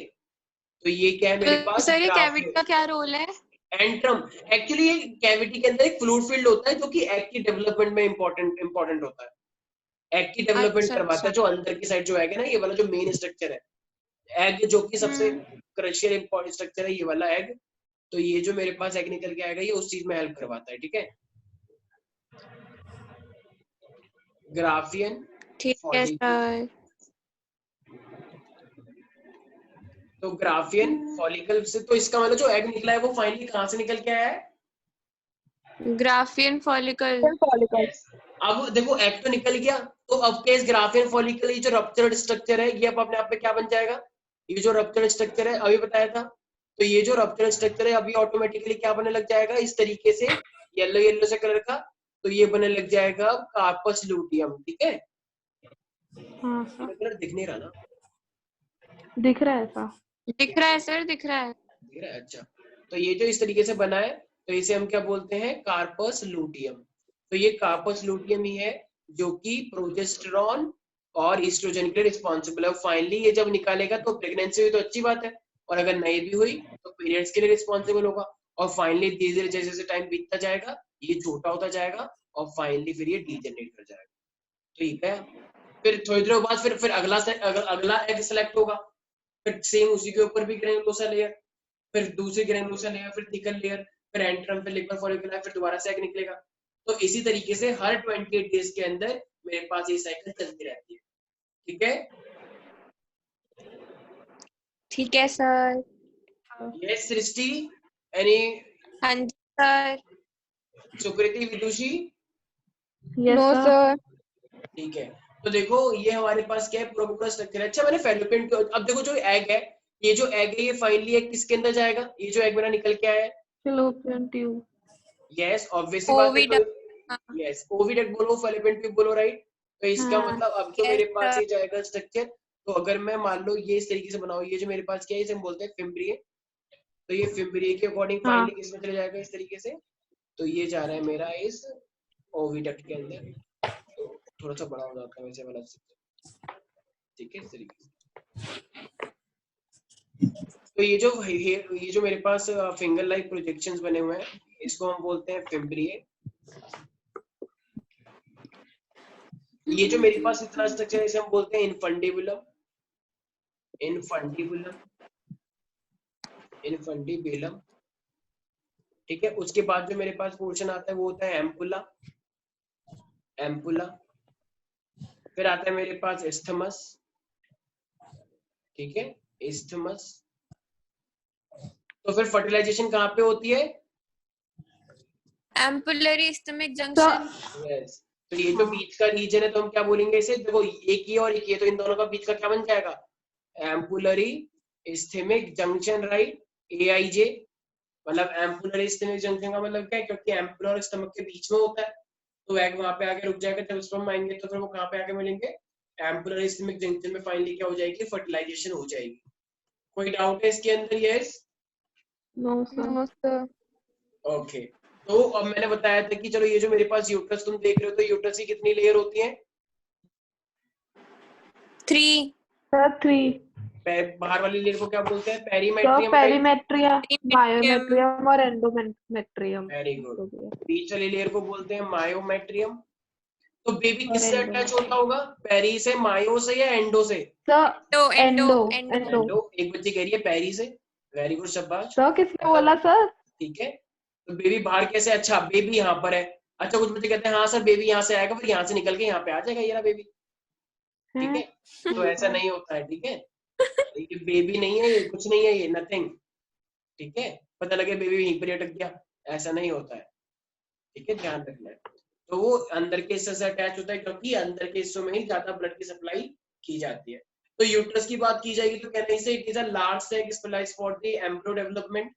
तो ये क्या है मेरे तो पास? सर ये कैविटी ग्राफियन का क्या रोल है? एंट्रम। एक्चुअली ये कैविटी के अंदर एक फ्लूइड फील्ड होता है जो कि एग की डेवलपमेंट में इंपॉर्टेंट होता है। एग की डेवलपमेंट अच्छा करवाता अच्छा। है, जो अंदर की साइड जो एग है ना, ये वाला जो मेन स्ट्रक्चर है एग, जो कि सबसे हम्म। क्रुशियल इंपॉर्टेंट स्ट्रक्चर है, ये वाला एग। तो ये जो मेरे पास एग निकल के आएगा ये उस चीज में हेल्प करवाता है। ठीक है, ग्राफियन ठीक है फॉलिकल। सर। तो ग्राफियन फॉलिकल से तो इसका मतलब जो एग निकला है वो फाइनली कहाँ से निकल के आया है? Graafian follicle. Yes. अब देखो एग तो निकल गया, तो अब क्या इस ग्राफियन फॉलिकल ये जो रप्चर्ड स्ट्रक्चर है ये अब अपने आप में क्या बन जाएगा? ये जो रप्चर्ड स्ट्रक्चर है अभी बताया था, तो ये जो रप्चर्ड स्ट्रक्चर है अभी ऑटोमेटिकली क्या बनने लग जाएगा इस तरीके से, येलो येलो से कलर का। तो ये बनने लग जाएगा कार्पस लूटियम। ठीक है, हाँ ये सर, कलर दिख नहीं रहा ना? दिख रहा है सर। दिख रहा है सर, दिख रहा है। दिख रहा है, अच्छा। तो ये जो इस तरीके से बना है, तो इसे हम क्या बोलते हैं? Corpus luteum. तो ये कार्पस लूटियम ही है जो कि प्रोजेस्टेरॉन और ईस्ट्रोजन के लिए रिस्पॉन्सिबल है। फाइनली ये जब निकालेगा तो प्रेगनेंसी हुई तो अच्छी बात है, और अगर नहीं भी हुई तो पीरियड्स के लिए रिस्पॉन्सिबल होगा। और फाइनली धीरे धीरे जैसे जैसे टाइम बीतता जाएगा ये छोटा होता जाएगा, और फाइनली फिर ये डीजेनरेट कर जाएगा। ठीक है, फिर थोड़ी देर बाद फिर अगला एग सेलेक्ट होगा, फिर सेम उसी के ऊपर भी ग्रेनुलोसा लेयर, फिर दूसरी ग्रेनुलोसा लेयर, फिर थिकल लेयर, फिर एंट्रम, फिर लिक्विड फॉलिकुलर, फिर दोबारा से एग निकलेगा। तो इसी तरीके से हर 28 डेज के अंदर मेरे पास ये साइकिल चलती रहती है। ठीक है, ठीक है सर। Yes Srishti, any? हाँ जी sir. Sukriti, Vidushi? Yes no sir. Sir. ठीक है, तो देखो ये हमारे पास क्या है? पूरा पूरा स्ट्रक्चर है। अच्छा, मैंने फेलोपियन को, अब देखो जो एग है, ये जो एग है ये फाइनली एग किसके अंदर जाएगा? ये जो एग मेरा निकल के आया है, फैलोपियन ट्यूब। यस ऑब्वियसली बात है। तो ओविडक्ट। यस ओविडक्ट बोलो, फेलोपियन ट्यूब बोलो, राइट। तो इसका हाँ। मतलब अब जो यस मेरे पास सर। ये जाएगा स्ट्रक्चर, तो अगर मैं मान लो ये इस तरीके से बनाऊं, ये जो मेरे पास क्या है इसे हम बोलते हैं फिम्ब्रिए। तो ये फिम्ब्रिए के अकॉर्डिंग हाँ। फाइनली किसमें चले जाएगा इस तरीके से? तो ये जा रहा है मेरा इस ओविडक्ट के अंदर। तो थोड़ा सा बड़ा हो जाता है वैसे वाला स्ट्रक्चर। ठीक है, इस तरीके से। तो ये जो मेरे पास फिंगर लाइक प्रोजेक्शंस बने हुए हैं, इसको हम बोलते हैं फिम्ब्रिए। ये जो मेरे पास इतना स्ट्रक्चर है इसे हम बोलते हैं इनफंडिबुलम। Infundibulum, infundibulum. ठीक है, उसके बाद जो मेरे पास पोर्शन आता है वो होता है एम्पुला। एम्पुला, फिर आता है मेरे पास isthmus, ठीक है, isthmus। तो फिर फर्टिलाइजेशन कहाँ पे होती है? Ampullary stomach junction. यस। तो ये जो बीच का रीजन है तो हम क्या बोलेंगे इसे? देखो एक ये और एक ये, तो इन दोनों का बीच का क्या बन जाएगा? Ampullary isthmic junction, right? AIJ। मतलब एम्पुलरी इस्थेमिक जंक्शन का मतलब क्या है? क्योंकि एम्पुलर और स्टमक के बीच में होता है, तो एग वहां पे आके रुक जाएगा। जब स्पर्म आएंगे तो फिर वो कहाँ पे आके मिलेंगे? एम्पुलर इस्थेमिक जंक्शन में फाइनली क्या हो जाएगी? फर्टिलाइजेशन हो जाएगी। कोई डाउट है इसके अंदर? यस? No sir. ओके। तो अब मैंने बताया था कि चलो ये जो मेरे पास यूट्रस तुम देख रहे हो, तो यूट्रस की कितनी लेयर होती है? 3। सर 3। बाहर वाली लेयर को क्या बोलते हैं? Sir perimetrium, right? Perimetrium, myometrium और एंडोमेट्रियम। Very good. बीच वाली लेयर को बोलते हैं मायोमेट्रियम। तो बेबी और किससे अटैच होता होगा? पेरी से, मायो से या एंडो से? Sir endo. एंडो। एक बच्ची कह रही है पेरी से। वेरी गुड, शाबाश। सर किसने बोला सर? ठीक है। तो बेबी बाहर कैसे? अच्छा बेबी यहाँ पर है। अच्छा कुछ बच्चे कहते हैं हाँ सर बेबी यहाँ से आएगा, फिर यहाँ से निकल के यहाँ पे आ जाएगा ये रहा बेबी, ठीक है? तो ऐसा नहीं होता है, ठीक है? ये बेबी नहीं है, ये कुछ नहीं है, ये नथिंग, ठीक है? पता लगे बेबी यहीं पर अटक गया, ऐसा नहीं होता है, ठीक है? ध्यान रखना है। तो वो अंदर के हिस्से से अटैच होता है, क्योंकि अंदर के हिस्सों में ही ज्यादा ब्लड की सप्लाई की जाती है। तो यूट्रस की बात की जाएगी तो कहते हैं इसे it is a large sac specialized for the embryo development.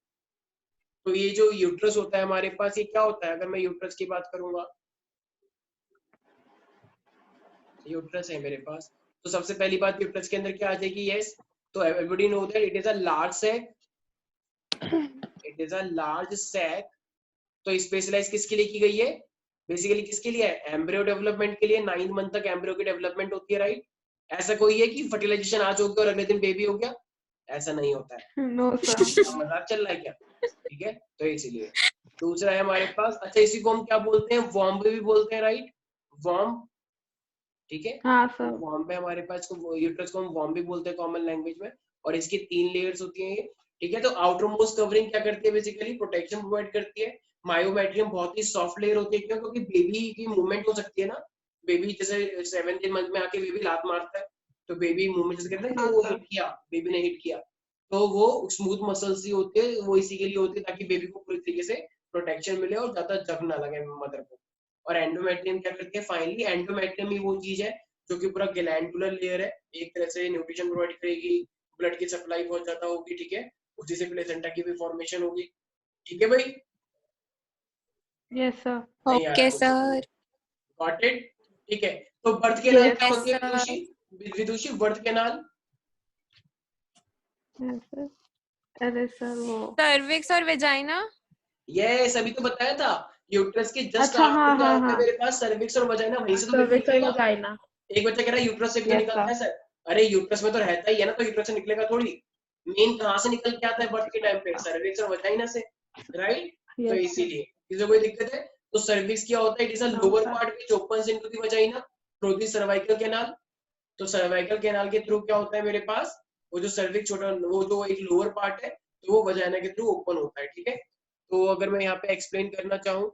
तो ये जो यूट्रस होता है हमारे पास, ये क्या होता है? अगर मैं यूट्रस की बात करूंगा, यूट्रस है मेरे पास, तो सबसे पहली बात यूट्रस के अंदर क्या आ जाएगी? यस। तो everybody know that it is a large sac, it is a large sac. तो स्पेशलाइज किसके लिए की गई है? बेसिकली किसके लिए है? एम्ब्रियो डेवलपमेंट के लिए। 9 मंथ तक एम्ब्रियो की डेवलपमेंट होती है, राइट? ऐसा कोई है कि फर्टिलाइजेशन आज हो गया और अगले दिन बेबी हो गया? ऐसा नहीं होता है। No sir. मजाक चल रहा है क्या? ठीक है, तो इसीलिए। दूसरा है हमारे पास, अच्छा इसी को हम क्या बोलते हैं? वॉर्म भी बोलते हैं, राइट? वॉर्म, ठीक है? हाँ सर। वॉर्म पे हमारे पास यूट्रस को हम वॉर्म भी बोलते हैं कॉमन लैंग्वेज में। और इसकी 3 लेयर्स होती हैं, ठीक है? तो आउटर मोस्ट कवरिंग क्या करती है? बेसिकली प्रोटेक्शन प्रोवाइड करती है। मायोमेट्रियम बहुत ही सॉफ्ट लेयर होती है, क्यों? क्योंकि बेबी की मूवमेंट हो सकती है ना। बेबी जैसे 7th मंथ में आके बेबी लात मारता है, तो बेबी मूवमेंट जैसे कहते हैं कि वो हिट किया, बेबी ने हिट किया, तो वो स्मूथ मसल्स ही होते हैं, वो इसी के लिए होते हैं ताकि बेबी को पूरी तरीके से प्रोटेक्शन मिले और ज्यादा जग ना लगे मदर को। और एंडोमेट्रियम क्या करती है? फाइनली एंडोमेट्रियम ही वो चीज है जो कि पूरा ग्लैंडुलर लेयर है, एक तरह से न्यूट्रिशन प्रोवाइड करेगी, ब्लड की सप्लाई बहुत ज्यादा होगी, ठीक है? उसी से प्लेसेंटा की भी फॉर्मेशन होगी, ठीक है भाई? Yes sir. नहीं आ रहा ओके कुछ? सर। Got it? ठीक है। तो बर्थ कैनाल यस क्या यस होती है सर। विदुषी? विदुषी बर्थ कैनाल? सर। अरे सर वो सर्विक्स और वेजाइना। ये सभी तो बताया था। यूट्रस के जस्ट अच्छा आफ्टर हाँ क्या हाँ होता है हाँ। मेरे पास? सर्विक्स और वजाइना, वहीं से तो बेबी सर्विक्स और निकलेगा। वजाइना। एक बच्चा कह रहा है यूट्रस से क्यों यस निकलता सर। है सर? अरे यूट्रस में तो रहता ही है ना, तो यूट्रस से निकलेगा थोड़ी। मेन कहाँ से निकल के आता है बर्थ के टाइम पे? सर्विक्स और वजाइना से, राइट? तो यस सर। इसीलिए किसी कोई दिक्कत है? तो सर्विक्स क्या होता है? It is a no lower sir. Part which opens into the vagina through the cervical canal. तो सर्वाइकल कैनाल के थ्रू क्या होता है मेरे पास? वो जो सर्विक्स छोटा, वो जो एक लोअर पार्ट है, तो वो वजाइना के थ्रू ओपन होता है, ठीक है? तो अगर मैं यहाँ पे एक्सप्लेन करना चाहूँ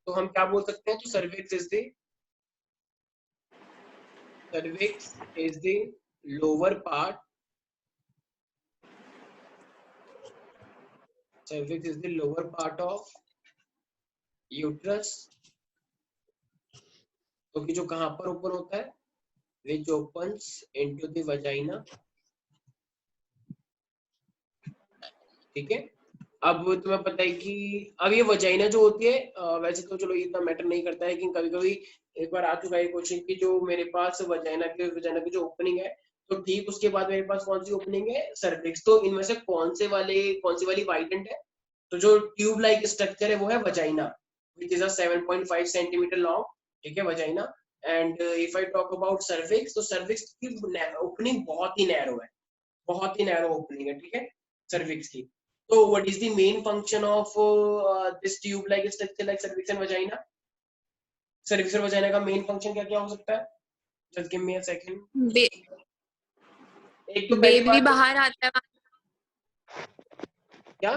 तो हम क्या बोल सकते हैं? तो cervix is the lower part, cervix is the lower part of uterus, तो कि जो कहाँ पर ओपन होता है? which opens into the vagina, ठीक है? अब तुम्हें पता है कि अब ये वजाइना जो होती है, वैसे तो चलो इतना मैटर नहीं करता है, लेकिन कभी कभी एक बार आ चुका है क्वेश्चन की जो मेरे पास वजाइना की जो ओपनिंग है, तो ठीक उसके बाद मेरे पास कौन सी ओपनिंग है? सर्विक्स। तो इनमें से कौन सी वाली वाइडेंट है? तो जो ट्यूब लाइक स्ट्रक्चर है वो है vagina, which is a 7.5 centimetre long, ठीक है? Vagina. And if I talk about cervix, तो सर्विक्स की ओपनिंग बहुत ही नैरो है, बहुत ही नैरो ओपनिंग है, ठीक है? सर्विक्स की। तो what is the main function of this tube like structure like cervix and vagina? Cervix और वजाइना का मेन फंक्शन क्या क्या हो सकता है? Just give me a second. एक तो पहली बेबी बात बाहर आता है, क्या?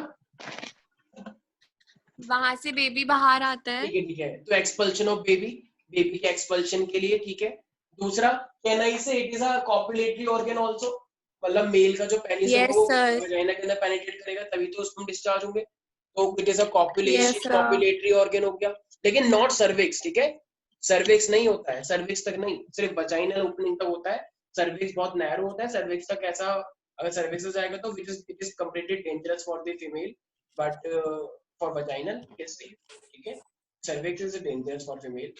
वहां से बेबी बाहर आता है। ठीक है, ठीक है। तो एक्सपल्शन ऑफ बेबी, बेबी के एक्सपल्शन के लिए, ठीक है? दूसरा can say it is a copulatory organ also, मतलब मेल का जो पेनिस होगा वो वजाइना के अंदर पेनिट्रेट करेगा तभी तो उसमें डिस्चार्ज होंगे, तो it is a copulatory organ हो गया। लेकिन नॉट सर्विक्स, ठीक है, सर्विक्स नहीं होता है, सर्विक्स तक नहीं, सिर्फ वजाइनल ओपनिंग तक होता है, सर्विक्स बहुत नैरो होता है, सर्विक्स तक ऐसा अगर सर्विक्स हो जाएगा तो it is completely dangerous for the female, but for vaginal it is safe, ठीक है, cervix is dangerous for female.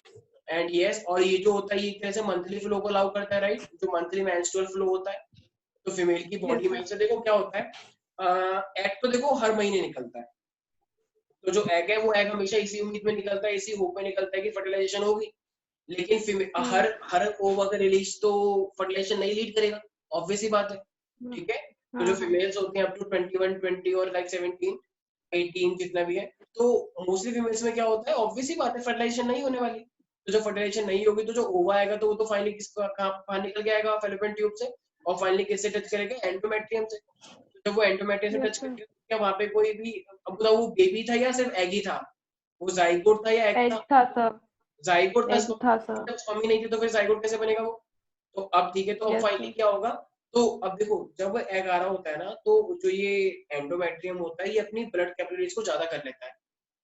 And yes, और ये जो होता है ये एक तरह से मंथली फ्लो को अलाउ करता है, राइट, जो मंथली मेंस्ट्रुअल फ्लो होता है, तो फीमेल की बॉडी में से देखो क्या होता है, एग तो देखो हर महीने निकलता है, तो जो एग है वो एग हमेशा इसी उम्मीद में निकलता है, इसी होप में निकलता है कि फर्टिलाइजेशन होगी, लेकिन हर ओव अगर रिलीज तो फर्टिलाइजेशन नहीं लीड करेगा, ऑब्वियस ही बात है, ठीक है। तो जो फीमेल्स होते हैं अप टू 21 20 और लाइक 17 18 जितना भी है, तो मोस्टली फीमेल्स में क्या होता है, ऑब्वियस ही बात है फर्टिलाइजेशन नहीं होने वाली, तो जब फर्टिलाइजेशन नहीं होगी तो जो ओवा आएगा तो वो तो फाइनली किसका बाहर निकल के आएगा, फैलोपियन ट्यूब से, और फाइनली किससे टच करेगा, एंडोमेट्रियम से, तो जब वो एंडोमेट्रियम से टच करेगा क्या वहां पे कोई भी, अब बताओ वो बेबी था या सिर्फ एग ही था, वो जाइगोट था या एग था, जाइगोट था, स्पर्म ही नहीं थी तो फिर जाइगोट कैसे बनेगा वो, तो अब ठीक है, तो अब फाइनली क्या होगा, तो अब देखो जब एग आ रहा होता है ना, तो जो ये एंडोमेट्रियम होता है ये अपनी ब्लड कैपिलरीज को ज्यादा कर लेता है,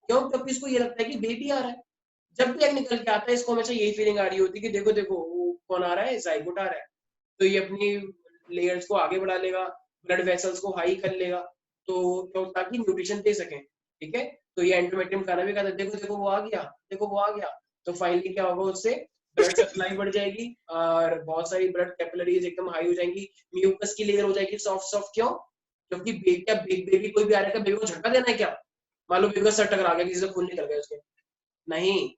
क्यों, क्योंकि इसको ये लगता है कि बेबी आ रहा है, जब भी एग निकल के आता है इसको हमेशा यही फीलिंग आ रही होती है कि देखो देखो वो कौन आ रहा है, जाइगोट आ रहा है, तो ये अपनी लेयर्स को आगे बढ़ा लेगा, ब्लड वेसल्स को हाई कर लेगा, तो क्यों, ताकि न्यूट्रिशन दे सके, ठीक है, तो ये एंडोमेट्रियम खाना भी खाता है, देखो देखो वो आ गया, देखो वो आ गया, तो फाइनली क्या होगा, उससे ब्लड सप्लाई बढ़ जाएगी और बहुत सारी ब्लड कैपिलरीज एकदम हाई हो जाएंगी, म्यूकस की लेयर हो जाएगी सॉफ्ट सॉफ्ट, क्यों, क्योंकि बेबी कोई भी आ रहा है, बेबी को झटका देना है क्या, मान लो बेबी का सर टकरा गया, किसी से खून निकल गया उसके, नहीं,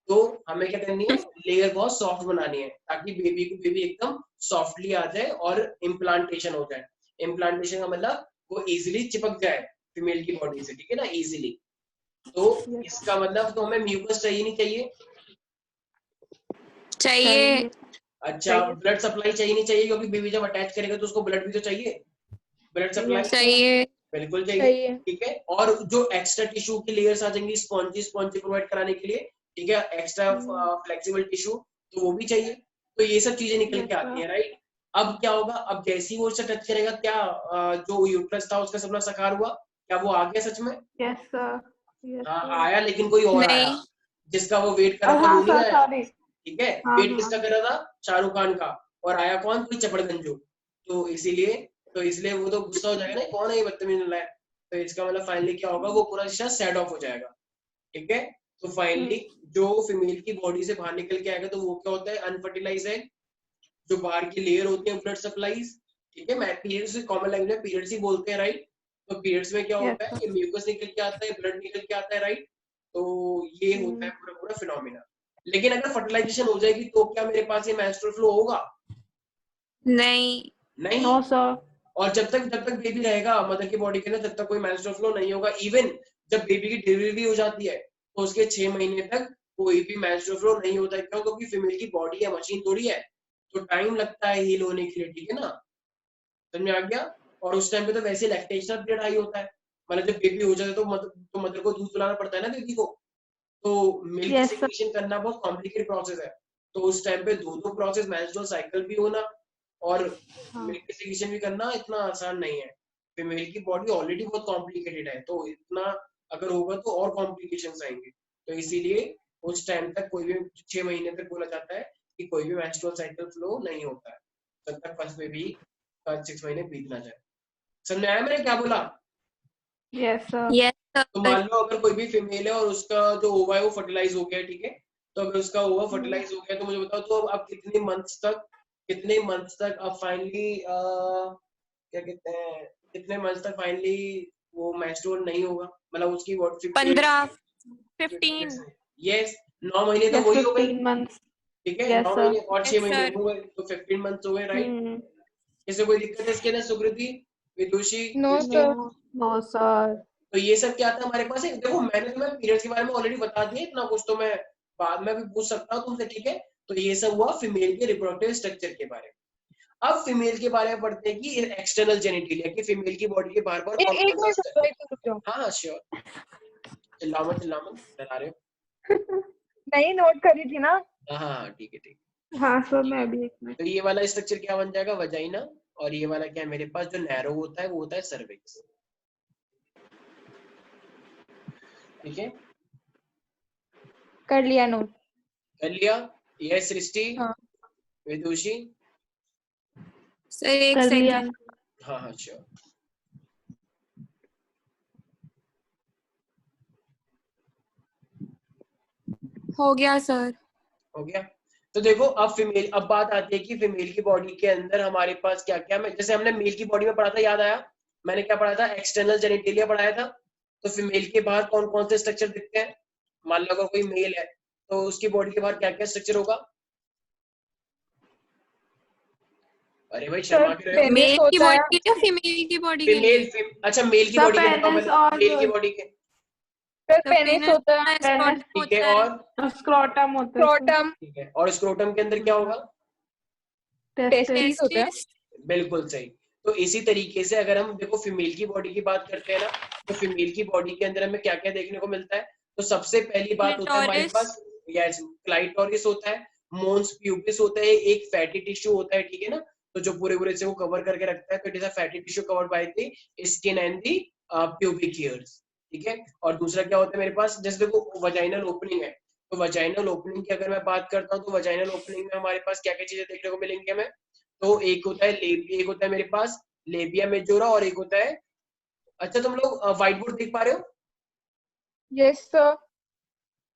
तो हमें क्या करनी है, लेयर बहुत सॉफ्ट बनानी है ताकि बेबी एकदम सॉफ्टली आ जाए और इम्प्लांटेशन हो जाए, इम्प्लांटेशन का मतलब वो इजीली चिपक जाए फीमेल की बॉडी से, ठीक है ना, इजीली, तो इसका मतलब तो हमें म्यूकस चाहिए नहीं चाहिए, चाहिए, अच्छा, ब्लड सप्लाई चाहिए नहीं चाहिए, क्योंकि बेबी जब अटैच करेगा तो उसको ब्लड भी तो चाहिए, ब्लड सप्लाई चाहिए, बिल्कुल चाहिए, ठीक है, और जो एक्स्ट्रा टिश्यू की लेयर्स आ जाएंगी स्पॉन्जी प्रोवाइड कराने के लिए, ठीक है, एक्स्ट्रा फ्लेक्सिबल टिश्यू, तो वो भी चाहिए, तो ये सब चीजें निकल के आती हैं, राइट। अब क्या होगा, अब जैसे ही वो उससे टच करेगा क्या जो यूट्रस था उसका सपना साकार हुआ, क्या वो आ गया सच में, यस सर, हाँ आया, लेकिन कोई और आया नहीं, जिसका वो वेट कर रहा था, वो नहीं आया, सॉरी, ठीक है, वेट किसका कर रहा था, शाहरुख खान का, और आया कौन, कोई चपड़गंजू, तो इसलिए वो तो गुस्सा हो जाएगा ना, कौन है ये बदतमीज नालायक, तो इसका मतलब फाइनली क्या होगा, वो पूरा रिश्ता सेट ऑफ हो जाएगा, ठीक है, तो फाइनली जो फीमेल की बॉडी से बाहर निकल के आएगा तो वो क्या होता है, अनफर्टिलाइज एग, जो बाहर की लेयर होती है ब्लड सप्लाईज, ठीक है, मैं पीरियड्स कॉमन लैंग्वेज में पीरियड्स ही बोलते हैं, राइट, तो पीरियड्स में क्या होता है कि म्यूकस निकल के आता है, ब्लड निकल के आता है, राइट, तो ये होता है पूरा पूरा फिनोमिना, लेकिन अगर फर्टिलाइजेशन हो जाएगी तो क्या मेरे पास ये मेंस्ट्रुअल फ्लो होगा, नहीं, नहीं, नो सर, और जब तक बेबी रहेगा मदर की बॉडी के अंदर तब तक कोई मेंस्ट्रुअल फ्लो नहीं होगा, इवन जब बेबी की डिलीवरी हो जाती है तो उसके 6 महीने तक कोई भी मेंस्ट्रुअल फ्लो नहीं होता है, क्यों, क्योंकि फीमेल की बॉडी है, मशीन थोड़ी है, तो टाइम लगता है हील होने के लिए, ठीक है ना, समझ में आ गया, और उस टाइम पे तो वैसे लैक्टेशनल पीरियड हाई होता है, मतलब जब बेबी हो जाता है तो मदर को दूध पिलाना पड़ता है ना बेबी को, तो मिल्क सेक्रेशन करना बहुत कॉम्प्लिकेटेड प्रोसेस है, तो उस टाइम पे दो प्रोसेस, मेंस्ट्रुअल साइकिल भी होना और मिल्क सेक्रेशन भी करना इतना आसान नहीं है, फीमेल की बॉडी ऑलरेडी बहुत कॉम्प्लिकेटेड है, तो इतना अगर होगा तो और कॉम्प्लिकेशंस आएंगे, तो इसीलिए उस टाइम तक कोई भी 6 महीने तक बोला जाता है कि कोई भी मेंस्ट्रुअल साइकिल फ्लो नहीं होता है जब तक फर्स्ट बेबी 6 महीने बीत ना जाए, समझ में आया मैंने क्या बोला, यस सर, यस तो मान लो अगर कोई भी फीमेल है और उसका जो ओवा है वो फर्टिलाइज हो गया, ठीक है, तो अगर उसका ओवा फर्टिलाइज हो गया तो मुझे बताओ, तो अब कितने मंथ्स तक अब फाइनली क्या कहते हैं, कितने मंथ्स तक फाइनली वो मेंस्ट्रुअल नहीं होगा, मतलब उसकी व्हाट 15 यस 9 महीने तो वही हो गए, 15 months, ठीक है, yes 9 sir, महीने और 6 महीने सर, हो गए तो 15 मंथ्स हो गए, राइट, इससे कोई दिक्कत है इसके अंदर, Sukriti, Vidushi, no Krishna, sir, no sir, तो ये सब क्या था हमारे पास है, देखो मैंने तुम्हें पीरियड्स के बारे में ऑलरेडी बता दिया, इतना कुछ तो मैं बाद में भी पूछ सकता हूँ तुमसे, ठीक है, तो ये सब हुआ फीमेल के रिप्रोडक्टिव स्ट्रक्चर के बारे में, अब फीमेल के बारे में पढ़ते हैं कि एक्सटर्नल जेनिटलिया की फीमेल की बॉडी के बाहर बाहर कौन एक कौन सा, मिनट रुक जाओ, हाँ श्योर, चिल्लाओ मत डरा रहे हो, नहीं नोट करी थी ना, हाँ हाँ ठीक है ठीक है, हाँ सर, मैं अभी एक मिनट। तो ये वाला स्ट्रक्चर क्या बन जाएगा, वजाइना, और ये वाला क्या है मेरे पास जो नैरो होता है वो होता है सर्विक्स। ठीक है, कर लिया नोट। कर लिया। यस सृष्टि, हाँ विदुषी। सर एक कर लिया। सेकंड। हाँ हाँ श्योर। हो गया सर। हो गया। तो देखो अब फीमेल, अब बात आती है कि फीमेल की बॉडी के अंदर हमारे पास क्या क्या, मैं जैसे हमने मेल की बॉडी में पढ़ा था, याद आया? मैंने क्या पढ़ा था, एक्सटर्नल जेनिटेलिया पढ़ाया था। तो फीमेल के बाहर कौन कौन से स्ट्रक्चर दिखते हैं? मान लो अगर कोई मेल है तो उसकी बॉडी के बाहर क्या क्या स्ट्रक्चर होगा? अरे भाई सर शर्मा के रहे हो। पेनिस मेल की होता है। बॉडी या फीमेल की बॉडी के फीमेल लिए? अच्छा मेल की सर बॉडी के बताओ पेनिस पहले, और मेल की बॉडी के। फिर तो पेनिस पेनिस होता होता है, है, पेनिस स्क्रॉटम ठीक है, होता है। और स्क्रोटम होता है, स्क्रोटम। ठीक है, और स्क्रोटम के अंदर क्या होगा? टेस्टिस होता है। टेस्टिस। बिल्कुल सही। तो इसी तरीके से अगर हम देखो फीमेल की बॉडी की बात करते हैं ना, तो फीमेल की बॉडी के अंदर हमें क्या क्या देखने को मिलता है? तो सबसे पहली बात होता है हमारे क्लिटोरिस। पास, यस, क्लाइटोरिस होता है, मोन्स प्यूबिस होता है, एक फैटी टिश्यू होता है, ठीक है ना? तो जो पूरे पूरे से वो कवर करके रखता है, तो it is a fatty tissue covered by the skin and the pubic hairs. ठीक है, और दूसरा क्या होता है मेरे पास, जैसे देखो वजाइनल ओपनिंग है, तो वजाइनल ओपनिंग की अगर मैं बात करता हूँ तो वजाइनल ओपनिंग में हमारे पास क्या क्या चीजें देखने को मिलेंगी हमें? तो एक होता है एक होता है मेरे पास लेबिया मेजोरा, और एक होता है, अच्छा तुम लोग व्हाइट बोर्ड देख पा रहे हो? Yes sir.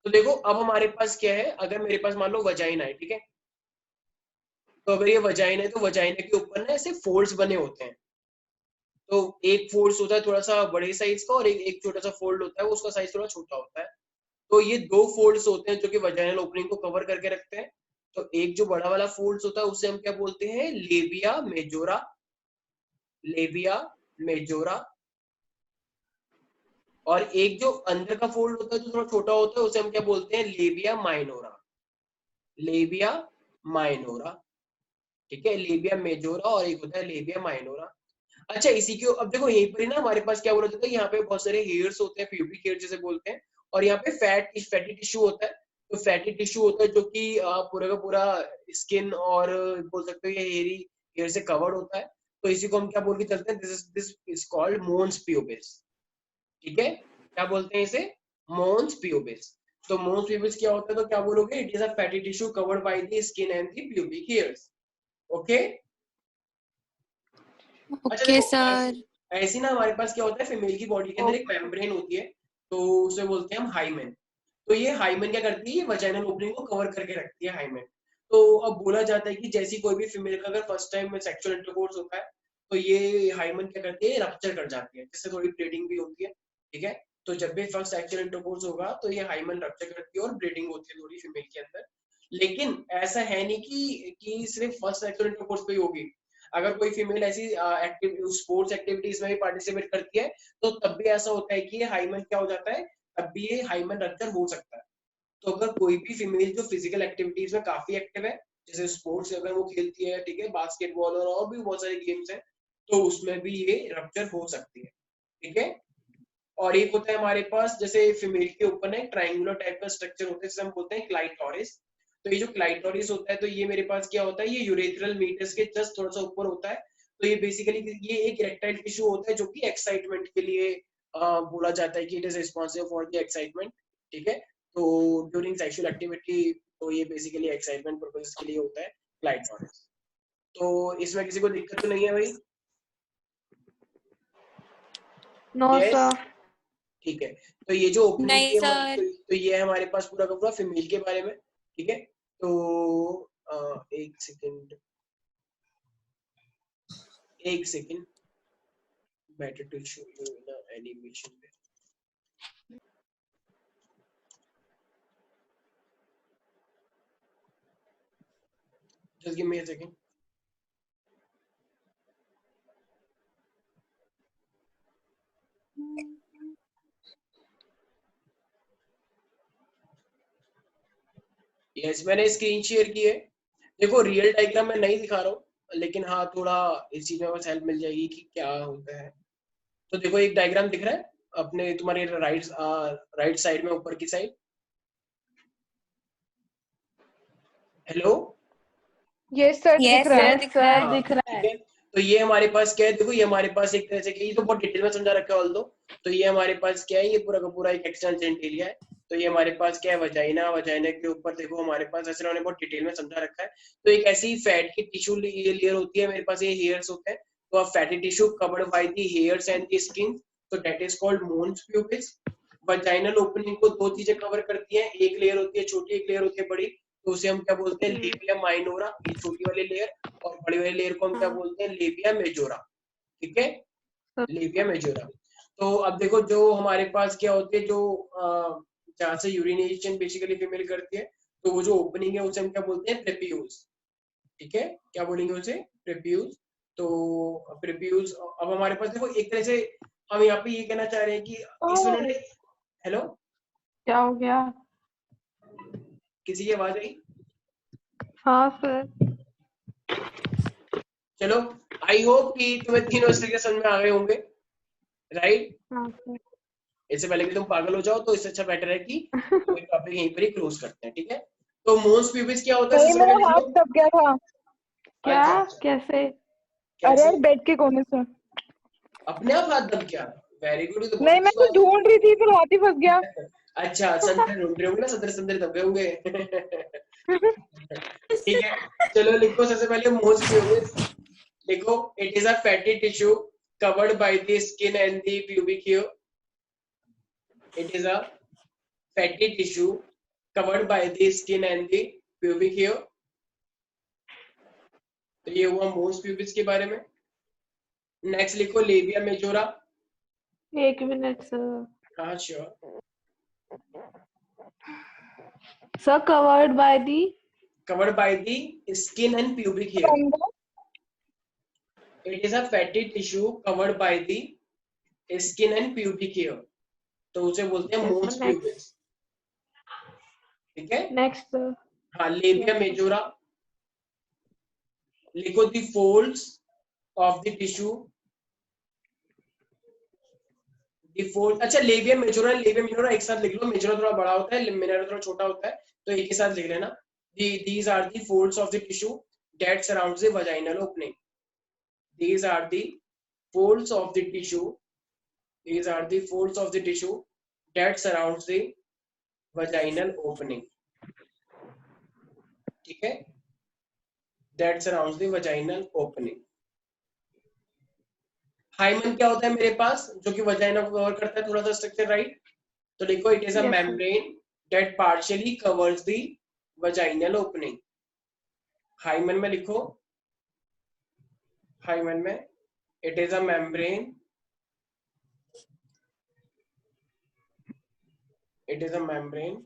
तो देखो अब हमारे पास क्या है, अगर मेरे पास मान लो वजाइना है, ठीक है, तो अगर ये वजाइना है तो वजाइना के ऊपर ना ऐसे फोल्ड्स बने होते हैं। तो एक फोल्ड होता है थोड़ा सा बड़े साइज का, और एक छोटा सा फोल्ड होता है, उसका साइज थोड़ा छोटा होता है। तो ये दो फोल्ड्स होते हैं जो कि वजाइनल ओपनिंग को कवर करके रखते हैं। तो एक जो बड़ा वाला फोल्ड्स होता है उसे हम क्या बोलते हैं, लेबिया मेजोरा, लेबिया मेजोरा। और एक जो अंदर का फोल्ड होता है जो थोड़ा छोटा होता है उसे हम क्या बोलते हैं, लेबिया माइनोरा, लेबिया माइनोरा। ठीक है, लेबिया मेजोरा और एक होता है लेबिया माइनोरा। अच्छा इसी के अब देखो यहीं पर ही ना हमारे पास क्या बोला जाता है, यहाँ पे बहुत सारे हेयर्स होते हैं, प्यूबिक हेयर जिसे बोलते हैं, और यहाँ पे फैटी टिश्यू होता है। तो फैटी टिश्यू होता है जो कि पूरा का पूरा स्किन और बोल सकते हो ये हेयरी हेयर से कवर्ड होता है। तो इसी को हम क्या बोल के चलते हैं, this is called mons pubis. ठीक है, क्या बोलते हैं इसे, मोन्स प्यूबिस। तो मोन्स प्यूबिस क्या होता है, तो क्या बोलोगे, it is a fatty tissue covered by the skin and the pubic hairs. Okay. अच्छा ओके देखो ऐसे सर। ऐसी ना हमारे पास क्या होता है, फीमेल की बॉडी के अंदर एक ओके। मेम्ब्रेन होती है, तो उसे बोलते हैं हम हाइमेन। तो ये हाइमेन क्या करती है, वजाइनल ओपनिंग को कवर करके रखती है हाइमेन। तो अब बोला जाता है कि जैसी कोई भी फीमेल का अगर फर्स्ट टाइम में सेक्सुअल इंटरकोर्स होता है, तो ये हाइमेन क्या करती है, रप्चर कर जाती है, जिससे थोड़ी ब्लीडिंग भी होती है। ठीक है, तो जब भी फर्स्ट सेक्सुअल इंटरकोर्स होगा तो ये हाइमेन रप्चर करती है और ब्लीडिंग होती है थोड़ी फीमेल के अंदर। लेकिन ऐसा है नहीं कि सिर्फ फर्स्ट सेक्सुअल इंटरकोर्स पे ही होगी। अगर कोई फीमेल ऐसी स्पोर्ट्स एक्टिविटीज में भी पार्टिसिपेट करती है, तो तब भी ऐसा होता है कि ये हाइमन क्या हो जाता है, तब भी ये हाइमन रप्चर हो सकता है। तो अगर कोई भी फीमेल जो फिजिकल एक्टिविटीज में काफी एक्टिव है, जैसे स्पोर्ट्स अगर वो खेलती है, ठीक है, बास्केटबॉल और भी बहुत सारे गेम्स हैं, तो उसमें भी ये रप्चर हो सकती है। ठीक है, और एक होता है हमारे पास, जैसे फीमेल के ऊपर ना एक ट्रायंगुलर टाइप का स्ट्रक्चर होता है जिसे हम बोलते हैं क्लाइटोरिस। तो ये जो क्लाइटोरिस होता है, तो ये मेरे पास क्या होता है, ये यूरेथ्रल मीटस के जस्ट थोड़ा सा ऊपर होता है। तो ये बेसिकली ये एक इरेक्टाइल टिश्यू होता है जो कि एक्साइटमेंट के लिए बोला जाता है कि it is responsible for the excitement. ठीक है, तो ड्यूरिंग सेक्सुअल एक्टिविटी, तो ये बेसिकली एक्साइटमेंट पर्पस के लिए होता है क्लाइटोरिस। तो इसमें किसी को दिक्कत तो नहीं है भाई? No yes, sir. ठीक है। तो ये जो ओपनिंग नहीं की सर। तो ये है हमारे पास पूरा का पूरा फीमेल के बारे में। ठीक है, तो एक सेकंड, एक second, better to show you in animation पे। Just give me a second. Yes, मैंने स्क्रीन शेयर की है। देखो रियल डायग्राम मैं नहीं दिखा रहा हूँ, लेकिन हाँ थोड़ा इस चीज में बस हेल्प मिल जाएगी कि क्या होता है। तो देखो एक डायग्राम दिख रहा है अपने तुम्हारे राइट साइड में ऊपर की साइड। हेलो, ये सर दिख रहा है। दिख रहा है। दिख रहा है। ठीक है, तो ये हमारे पास क्या है, देखो ये हमारे पास एक तरह से ये तो बहुत डिटेल में समझा रखा है ऑल दो। तो ये हमारे पास क्या है, ये पूरा का पूरा एक एक्सटर्नल जेनिटलिया है। तो ये हमारे पास क्या है, वजाइना, वजाइना के ऊपर देखो हमारे पास ऐसे उन्होंने बहुत डिटेल में समझा रखा है। तो एक ऐसी फैट की टिश्यू लेयर होती है मेरे पास, ये हेयर्स होते हैं। तो अब fatty tissue covered by the hairs and the skin, तो that is called mons pubis. Vaginal opening को दो चीजें कवर करती हैं, एक लेयर होती है छोटी, एक लेयर होती है बड़ी। तो उसे हम क्या बोलते हैं, लेबिया माइनोरा, ये छोटी वाली लेयर, और बड़ी वाली लेयर को हम क्या बोलते हैं, लेबिया मेजोरा। ठीक है, लेबिया मेजोरा। तो अब देखो जो हमारे पास क्या होती है, जो जहाँ से यूरिनेशन बेसिकली फीमेल करती है, तो वो जो ओपनिंग है उसे हम क्या बोलते हैं, प्रेप्यूज। ठीक है, क्या बोलेंगे उसे, प्रेप्यूज। तो प्रेप्यूज, अब हमारे पास देखो एक तरह से हम यहाँ पे ये कहना चाह रहे हैं कि इसमें उन्होंने, हेलो क्या हो गया? किसी की आवाज आई? हाँ सर। चलो, आई होप कि तुम्हें तीनों तरीके समझ में आ गए होंगे, राइट? हाँ सर। इससे पहले कि तुम पागल हो जाओ, तो इससे अच्छा बेटर है कि हम एक टॉपिक यहीं पर ही क्लोज करते हैं। ठीक है, तो मोन्स प्यूबिस क्या होता है, नहीं, सबसे मेरा पहले हाथ लिख दब गया था। क्या? अच्छा, अच्छा। कैसे? कैसे? अरे बेड के कोने से। अपने आप हाथ दब गया? वेरी गुड, तो बहुत नहीं, मैं अच्छी तो बात ढूंढ रही थी, फिर हाथ ही फंस गया। है। अच्छा, संतरे ढूंढ रहे होंगे ना, संतरे संतरे दब गए होंगे। ठीक है, चलो लिखो सबसे पहले मोन्स प्यूबिस। लिखो, it is a fatty tissue covered by the skin and the pubic hair. It is a fatty tissue covered by the skin and the pubic hair. तो ये हुआ मोन्स प्यूबिस के बारे में। नेक्स्ट लिखो, लेबिया मेजोरा। एक minute sir. हाँ sure. Sir covered by the, covered by the skin and pubic hair. It is a fatty tissue covered by the skin and pubic hair. तो उसे बोलते हैं मोन्स प्यूबिस। ठीक है, नेक्स्ट सर। हाँ, labia majora. लिखो, the folds of the tissue, the fold, अच्छा labia majora, लेबिया minora एक साथ लिख लो, मेजोरा थोड़ा बड़ा होता है, मिनोरा थोड़ा छोटा होता है, तो एक ही साथ लिख लेना। These are the folds of the tissue that surrounds the vaginal opening. These are the folds of the tissue. These are the folds of the tissue that surrounds the vaginal opening. ठीक है, that surrounds the vaginal opening. Hymen क्या होता है मेरे पास, जो कि vagina को cover करता है, थोड़ा सा स्ट्रक्चर, राइट? तो लिखो, it is a membrane that partially covers the vaginal opening. Hymen में लिखो, हाइमन में it is a membrane, it is a membrane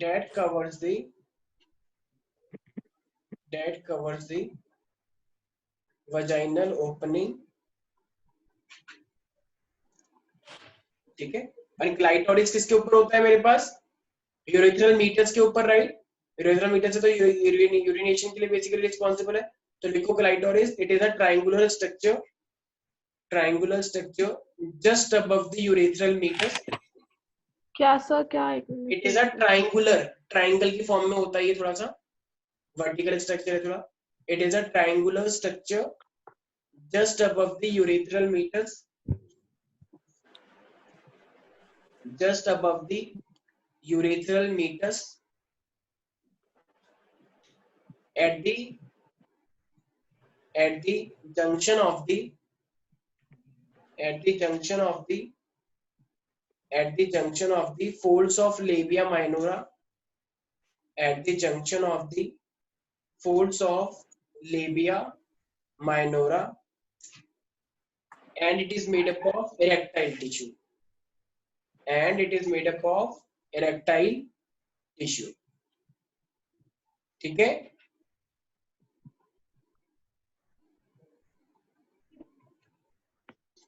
that covers the vaginal opening. ठीक है, और क्लाइटोरिस किसके ऊपर होता है मेरे पास, यूरेथ्रल मीटस के ऊपर, राइट? यूरेथ्रल मीटस से तो यूरिनेशन के लिए बेसिकली रिस्पांसिबल है। तो लिखो, clitoris, it is a triangular structure just above the urethral meatus. क्या सर, क्या? It is a triangular, triangle की फॉर्म में होता है ये, थोड़ा सा वर्टिकल स्ट्रक्चर है थोड़ा। It is a triangular structure just above the urethral meatus, just above the urethral meatus at the junction of the folds of labia minora, at the junction of the folds of labia minora, and it is made up of erectile tissue. ठीक है,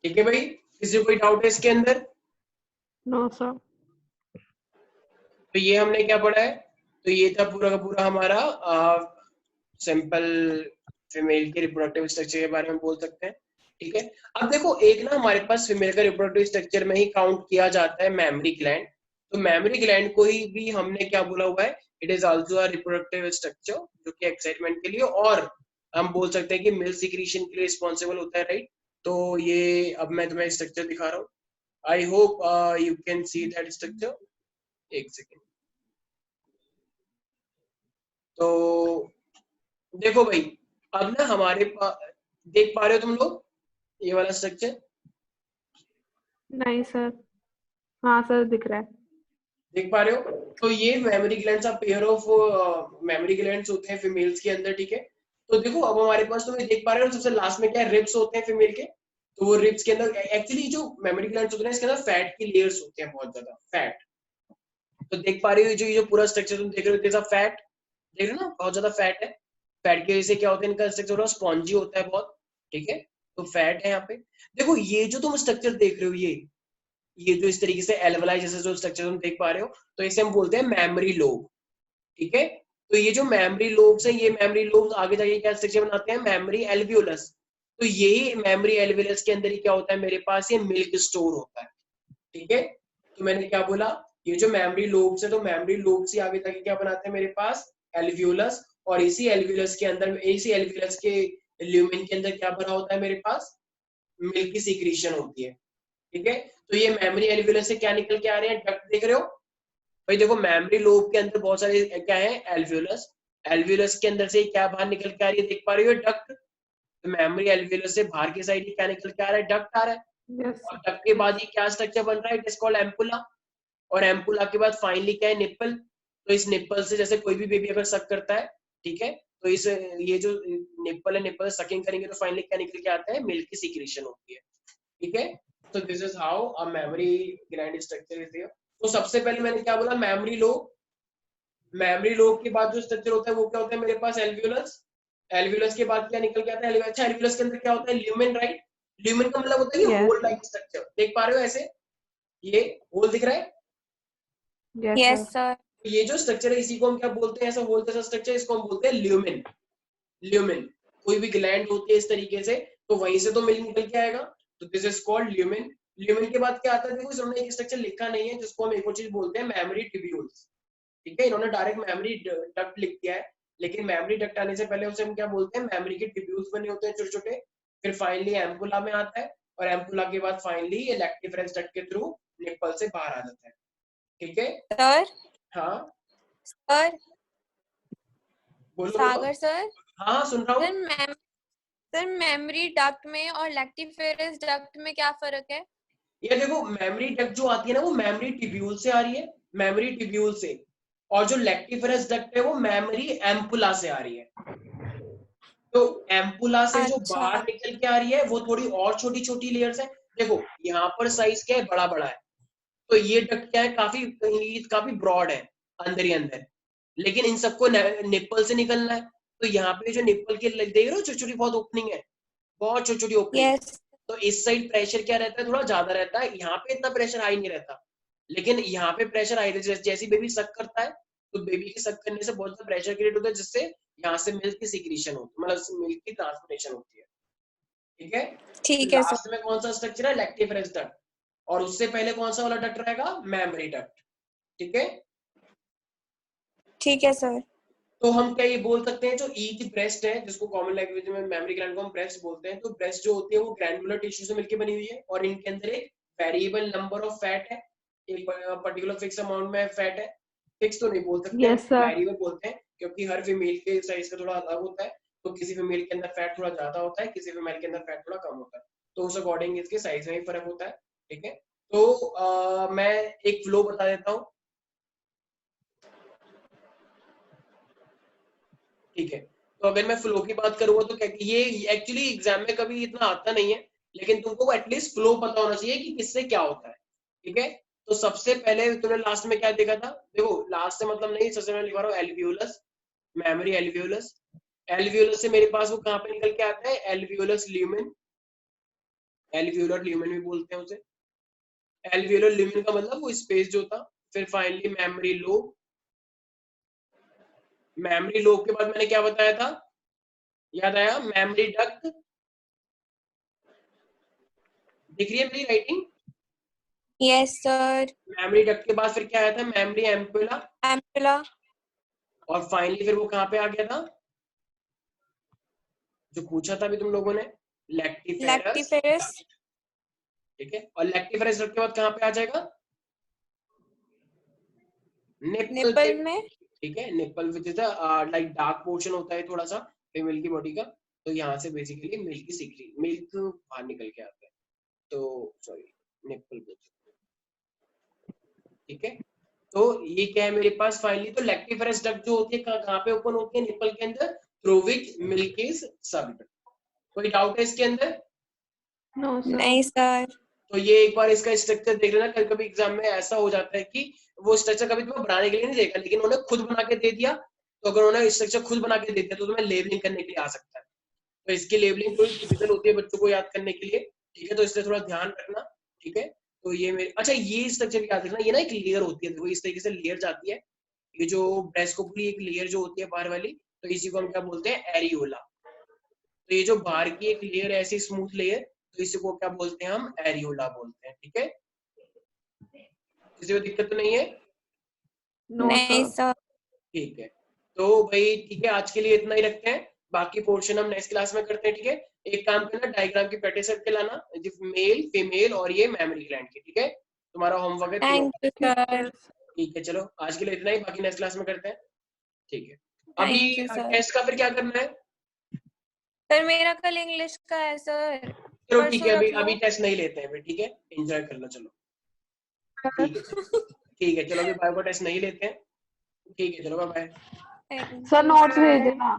ठीक है भाई, किसी को कोई doubt है इसके अंदर? No sir. तो ये हमने क्या पढ़ा है, तो ये था पूरा का पूरा हमारा सिंपल फीमेल के रिप्रोडक्टिव स्ट्रक्चर के बारे में बोल सकते हैं। ठीक है, अब देखो एक ना हमारे पास फीमेल का रिप्रोडक्टिव स्ट्रक्चर में ही काउंट किया जाता है मेमरी ग्लैंड। तो मेमरी ग्लैंड को ही भी हमने क्या बोला हुआ है, it is also a reproductive structure जो कि एक्साइटमेंट के लिए और हम बोल सकते हैं कि मिल्क सिक्रीशन के लिए रिस्पॉन्सिबल होता है, राइट। तो ये अब मैं तुम्हें स्ट्रक्चर दिखा रहा हूँ। I hope you can see that structure. एक सेकेंड। तो देखो भाई, अब ना हमारे पास देख पा रहे हो तुम लोग ये वाला स्ट्रक्चर? नहीं सर। हाँ सर दिख रहा है। देख पा रहे हो? तो ये mammary glands, pair of mammary glands होते हैं फीमेल्स के अंदर, ठीक है। तो देखो अब हमारे पास तुम देख पा रहे हो सबसे लास्ट में क्या है, रिब्स होते हैं फीमेल के। तो वो रिब्स के अंदर एक्चुअली जो मेमोरी ग्लैंड्स होते हैं इसके अंदर फैट की लेयर्स होते हैं, बहुत ज्यादा फैट। तो देख पा रहे हो जो ये जो पूरा स्ट्रक्चर तुम देख रहे हो फैट, देख रहे हो ना, बहुत ज्यादा फैट है। फैट की वजह से क्या होता है, इनका स्ट्रक्चर स्पॉन्जी होता है बहुत, ठीक है। तो फैट है यहाँ पे। देखो ये जो तुम स्ट्रक्चर देख रहे हो, ये जो इस तरीके से एल्वलाई जैसे जो स्ट्रक्चर तुम देख पा रहे हो, तो इसे हम बोलते हैं मेमोरी लोब, ठीक है। तो ये जो मेमोरी लोब्स है, ये मेमोरी लोब्स आगे जाके क्या स्ट्रक्चर बनाते हैं, मेमोरी एल्वियोलस। तो यही मेमोरी एल्वियोलस के अंदर ही क्या होता है मेरे पास, ये मिल्क स्टोर होता है, ठीक है। तो मैंने क्या बोला, ये जो मेमोरी लोब्स है, तो मेमोरी लोब्स ही आगे जाके क्या बनाते हैं मेरे पास, एल्वियोलस। और इसी एल्वियोलस के अंदर, इसी एल्वियोलस के ल्यूमेन के अंदर क्या भरा होता है मेरे पास, मिल्क की सीक्रेशन होती है, ठीक है। तो ये मेमोरी एल्वियोलस से क्या निकल के आ रहे हैं, डक्ट देख रहे हो भाई। देखो मेमोरी लोब के अंदर बहुत सारे क्या है, एल्वियोलस। एल्वियोलस के अंदर से क्या बाहर निकल के आ रही है, देख पा रही हो, डक्ट। तो मेमोरी एल्वियोलस से बाहर की साइड क्या निकल के आ रहा है, डक्ट आ रहा है। यस और डक्ट के बाद ये क्या स्ट्रक्चर बन रहा है, इट इज कॉल्ड एम्पुला। और एम्पुला के बाद फाइनली क्या है, निप्पल। तो इस निप्पल से जैसे कोई भी बेबी अगर सक करता है, ठीक है, तो इस ये जो निप्पल है, निप्पल से सकिंग करेंगे तो फाइनली क्या निकल के आता है, मिल्क की सीक्रेशन होती है, ठीक है। तो this is how a mammary gland structure is there. तो सबसे पहले मैंने क्या बोला, मेमोरी लोब। मेमोरी लोब के बाद जो स्ट्रक्चर होता है वो क्या होता है मेरे पास, एल्वियोलस। एल्वियोलस के बाद क्या निकल के आता है, अच्छा एल्वियोलस के अंदर क्या होता है, ल्यूमेन, राइट। ल्यूमेन का मतलब होता है ये यस होल लाइक स्ट्रक्चर, देख पा रहे हो ऐसे, ये होल दिख रहा है। Yes yes sir. सर। ये जो स्ट्रक्चर है इसी को हम क्या बोलते हैं, ऐसा होल जैसा स्ट्रक्चर, इसको हम बोलते हैं ल्यूमेन। ल्यूमेन, कोई भी ग्लैंड होती है इस तरीके से, तो वहीं से तो मिल्क निकल के आएगा। तो this is called lumen. Lumen के बाद क्या आता है, देखो इन्होंने एक स्ट्रक्चर लिखा नहीं है जिसको हम एक और चीज बोलते हैं, मेमोरी ट्यूब्यूल्स, ठीक है। इन्होंने डायरेक्ट मेमोरी डक्ट लिख दिया है, लेकिन मेमोरी डक्ट आने से पहले उसे हम क्या बोलते हैं, मेमोरी के ट्यूब्यूल्स बने होते हैं छोटे छोटे। फिर फाइनली एम्पुला में आता है, और एम्पुला के बाद फाइनली ये लैक्टिफरेंस डक्ट के थ्रू निप्पल से बाहर आ जाता है, ठीक है। सर हाँ सर बोलो बोलो। सागर सर। हाँ हाँ सुन रहा हूँ। सर मेमोरी डक्ट में और लैक्टिफेरस डक्ट में क्या फर्क है? ये देखो मेमोरी डक्ट जो आती है ना वो मेमोरी ट्यूब्यूल से आ रही है, मेमोरी ट्यूब्यूल से। और जो लैक्टिफरस डक्ट है वो मेमोरी एम्पुला से आ रही है। तो एम्पुला से जो अच्छा। बाहर निकल के आ रही है वो थोड़ी और छोटी छोटी लेयर्स है। देखो यहाँ पर साइज क्या है, बड़ा बड़ा है। तो ये डक्ट क्या है, काफी काफी ब्रॉड है अंदर ही अंदर। लेकिन इन सबको निप्पल से निकलना है। तो यहाँ पे जो निप्पल के देख रहे हो छोटी छोटी बहुत ओपनिंग है, बहुत छोटी छोटी ओपनिंग। यस। तो इस साइड प्रेशर क्या रहता है, थोड़ा ज्यादा रहता है। यहाँ पे इतना प्रेशर हाई नहीं रहता, लेकिन यहाँ पे प्रेशर हाई रहता है। जैसे बेबी सक करता है तो बेबी के सक करने से बहुत ज्यादा प्रेशर क्रिएट होता है, जिससे यहाँ से मिल्क की सिक्रीशन होती है, मतलब मिल्क की ट्रांसपोर्टेशन होती है, ठीक है। ठीक है सर। लास्ट में कौन सा स्ट्रक्चर है, लैक्टिफरेंस डक्ट। और उससे पहले कौन सा वाला डक्ट रहेगा, मेमोरी डक्ट, ठीक है। ठीक है सर। तो हम क्या ये बोल सकते हैं, जो ईच ब्रेस्ट है, जिसको कॉमन लैंग्वेज में मेमोरी ग्लैंड को हम ब्रेस्ट बोलते हैं, तो ब्रेस्ट जो होती है वो ग्रैनुलर टिश्यू से मिलकर बनी हुई है, और इनके अंदर एक वेरिएबल नंबर ऑफ फैट है, एक पर्टिकुलर फिक्स अमाउंट में फैट है। फिक्स तो नहीं बोल सकते, यस सर। वेरिएबल बोलते हैं, क्योंकि हर फीमेल के साइज का थोड़ा अलग होता है। तो किसी फीमेल के अंदर फैट थोड़ा ज्यादा होता है, किसी फीमेल के अंदर फैट थोड़ा कम होता है। तो उस अकॉर्डिंग इसके साइज में भी फर्क होता है, ठीक है। तो मैं एक फ्लो बता देता हूँ, ठीक है। तो अगर मैं फ्लो की बात करूंगा तो क्या, ये एक्चुअली एग्जाम में कभी इतना आता नहीं है, लेकिन तुमको एटलीस्ट फ्लो पता होना चाहिए कि किससे क्या होता है, ठीक है। तो सबसे पहले तुमने लास्ट में क्या देखा था, देखो लास्ट से मतलब नहीं, सबसे पहले लिखा रहा हूँ एल्वियोलस, मेमोरी एल्वियोलस। एल्वियोलस से मेरे पास वो कहाँ पे निकल के आता है, एल्वियोलस ल्यूमेन, एल्वियोलर ल्यूमेन भी बोलते हैं उसे। एल्वियोलर ल्यूमेन का मतलब वो स्पेस जो था। फिर finally memory lobe. Memory lobe के बाद मैंने क्या बताया था, याद आया, मेमोरी डक्ट। दिख रही है मेरी writing? Yes sir. Memory duct के बाद फिर क्या आया था, मेमोरी एम्पुला। एम्पुला। और फाइनली फिर वो कहाँ पे आ गया था जो पूछा था अभी तुम लोगों ने, लैक्टिफेरस, लैक्टिफेरस, ठीक है। और लैक्टिफेरस के बाद कहाँ पे आ जाएगा, निप्पल पे, निपल में। ठीक है। Nipple which is like dark portion होता है थोड़ा सा फीमेल की बॉडी का, तो यहाँ से बेसिकली मिल्क सीक्रेट, मिल्क बाहर निकल के आता है, तो सॉरी निप्पल पे, ठीक है। तो ये क्या है मेरे पास फाइनली, तो लैक्टिफेरस डक्ट जो होती है कहाँ पे ओपन होती है, निप्पल के अंदर, through which milk is sucked. कोई डाउट है इसके अंदर? No sir. नहीं सर। तो ये एक बार इसका स्ट्रक्चर देख लेना, कभी कभी एग्जाम में ऐसा हो जाता है कि वो स्ट्रक्चर कभी तुम्हें बनाने के लिए नहीं देगा, लेकिन उन्होंने खुद बना के दे दिया, तो अगर उन्होंने स्ट्रक्चर खुद बना के दे दिया तो तुम्हें लेबलिंग करने के लिए आ सकता है, तो इसकी लेबलिंग थोड़ी डिफिकल्ट होती है बच्चों को याद करने के लिए, ठीक है, तो इसलिए थोड़ा ध्यान रखना, ठीक है। तो ये मेरे, अच्छा ये स्ट्रक्चर याद रखना, ये ना एक लेयर होती है, देखो इस तरीके से लेयर जाती है, ये जो ब्रेस्ट को पूरी एक लेयर जो होती है बाहर वाली, तो इसी को हम क्या बोलते हैं, एरियोला। तो ये जो बाहर की एक लेयर है ऐसी स्मूथ लेयर, तो इसी को क्या बोलते हैं हम, एरियोला बोलते हैं, ठीक है। किसी को दिक्कत तो नहीं है? नो नहीं सर। सर। ठीक है, तो भाई ठीक है, आज के लिए इतना ही रखते हैं, बाकी पोर्शन हम नेक्स्ट क्लास में करते हैं, ठीक है। एक काम करना, डायग्राम की प्रैक्टिस करके लाना, मेल फीमेल और ये मेमोरी ग्लैंड की, ठीक है, तुम्हारा होमवर्क है तीनों। Thank you sir. ठीक है, चलो आज के लिए इतना ही, बाकी नेक्स्ट क्लास में करते हैं, ठीक है। अभी थैंक यू सर। टेस्ट का फिर क्या करना है? सर मेरा कल इंग्लिश का है सर, चलो ठीक परसों है, अभी रख लो। अभी टेस्ट नहीं लेते हैं फिर, ठीक है, एंजॉय कर लो, चलो ठीक है, ठीक है, चलो अभी बायो का टेस्ट नहीं लेते हैं, ठीक है, चलो बाय बाय। सर नोट्स भेज देना।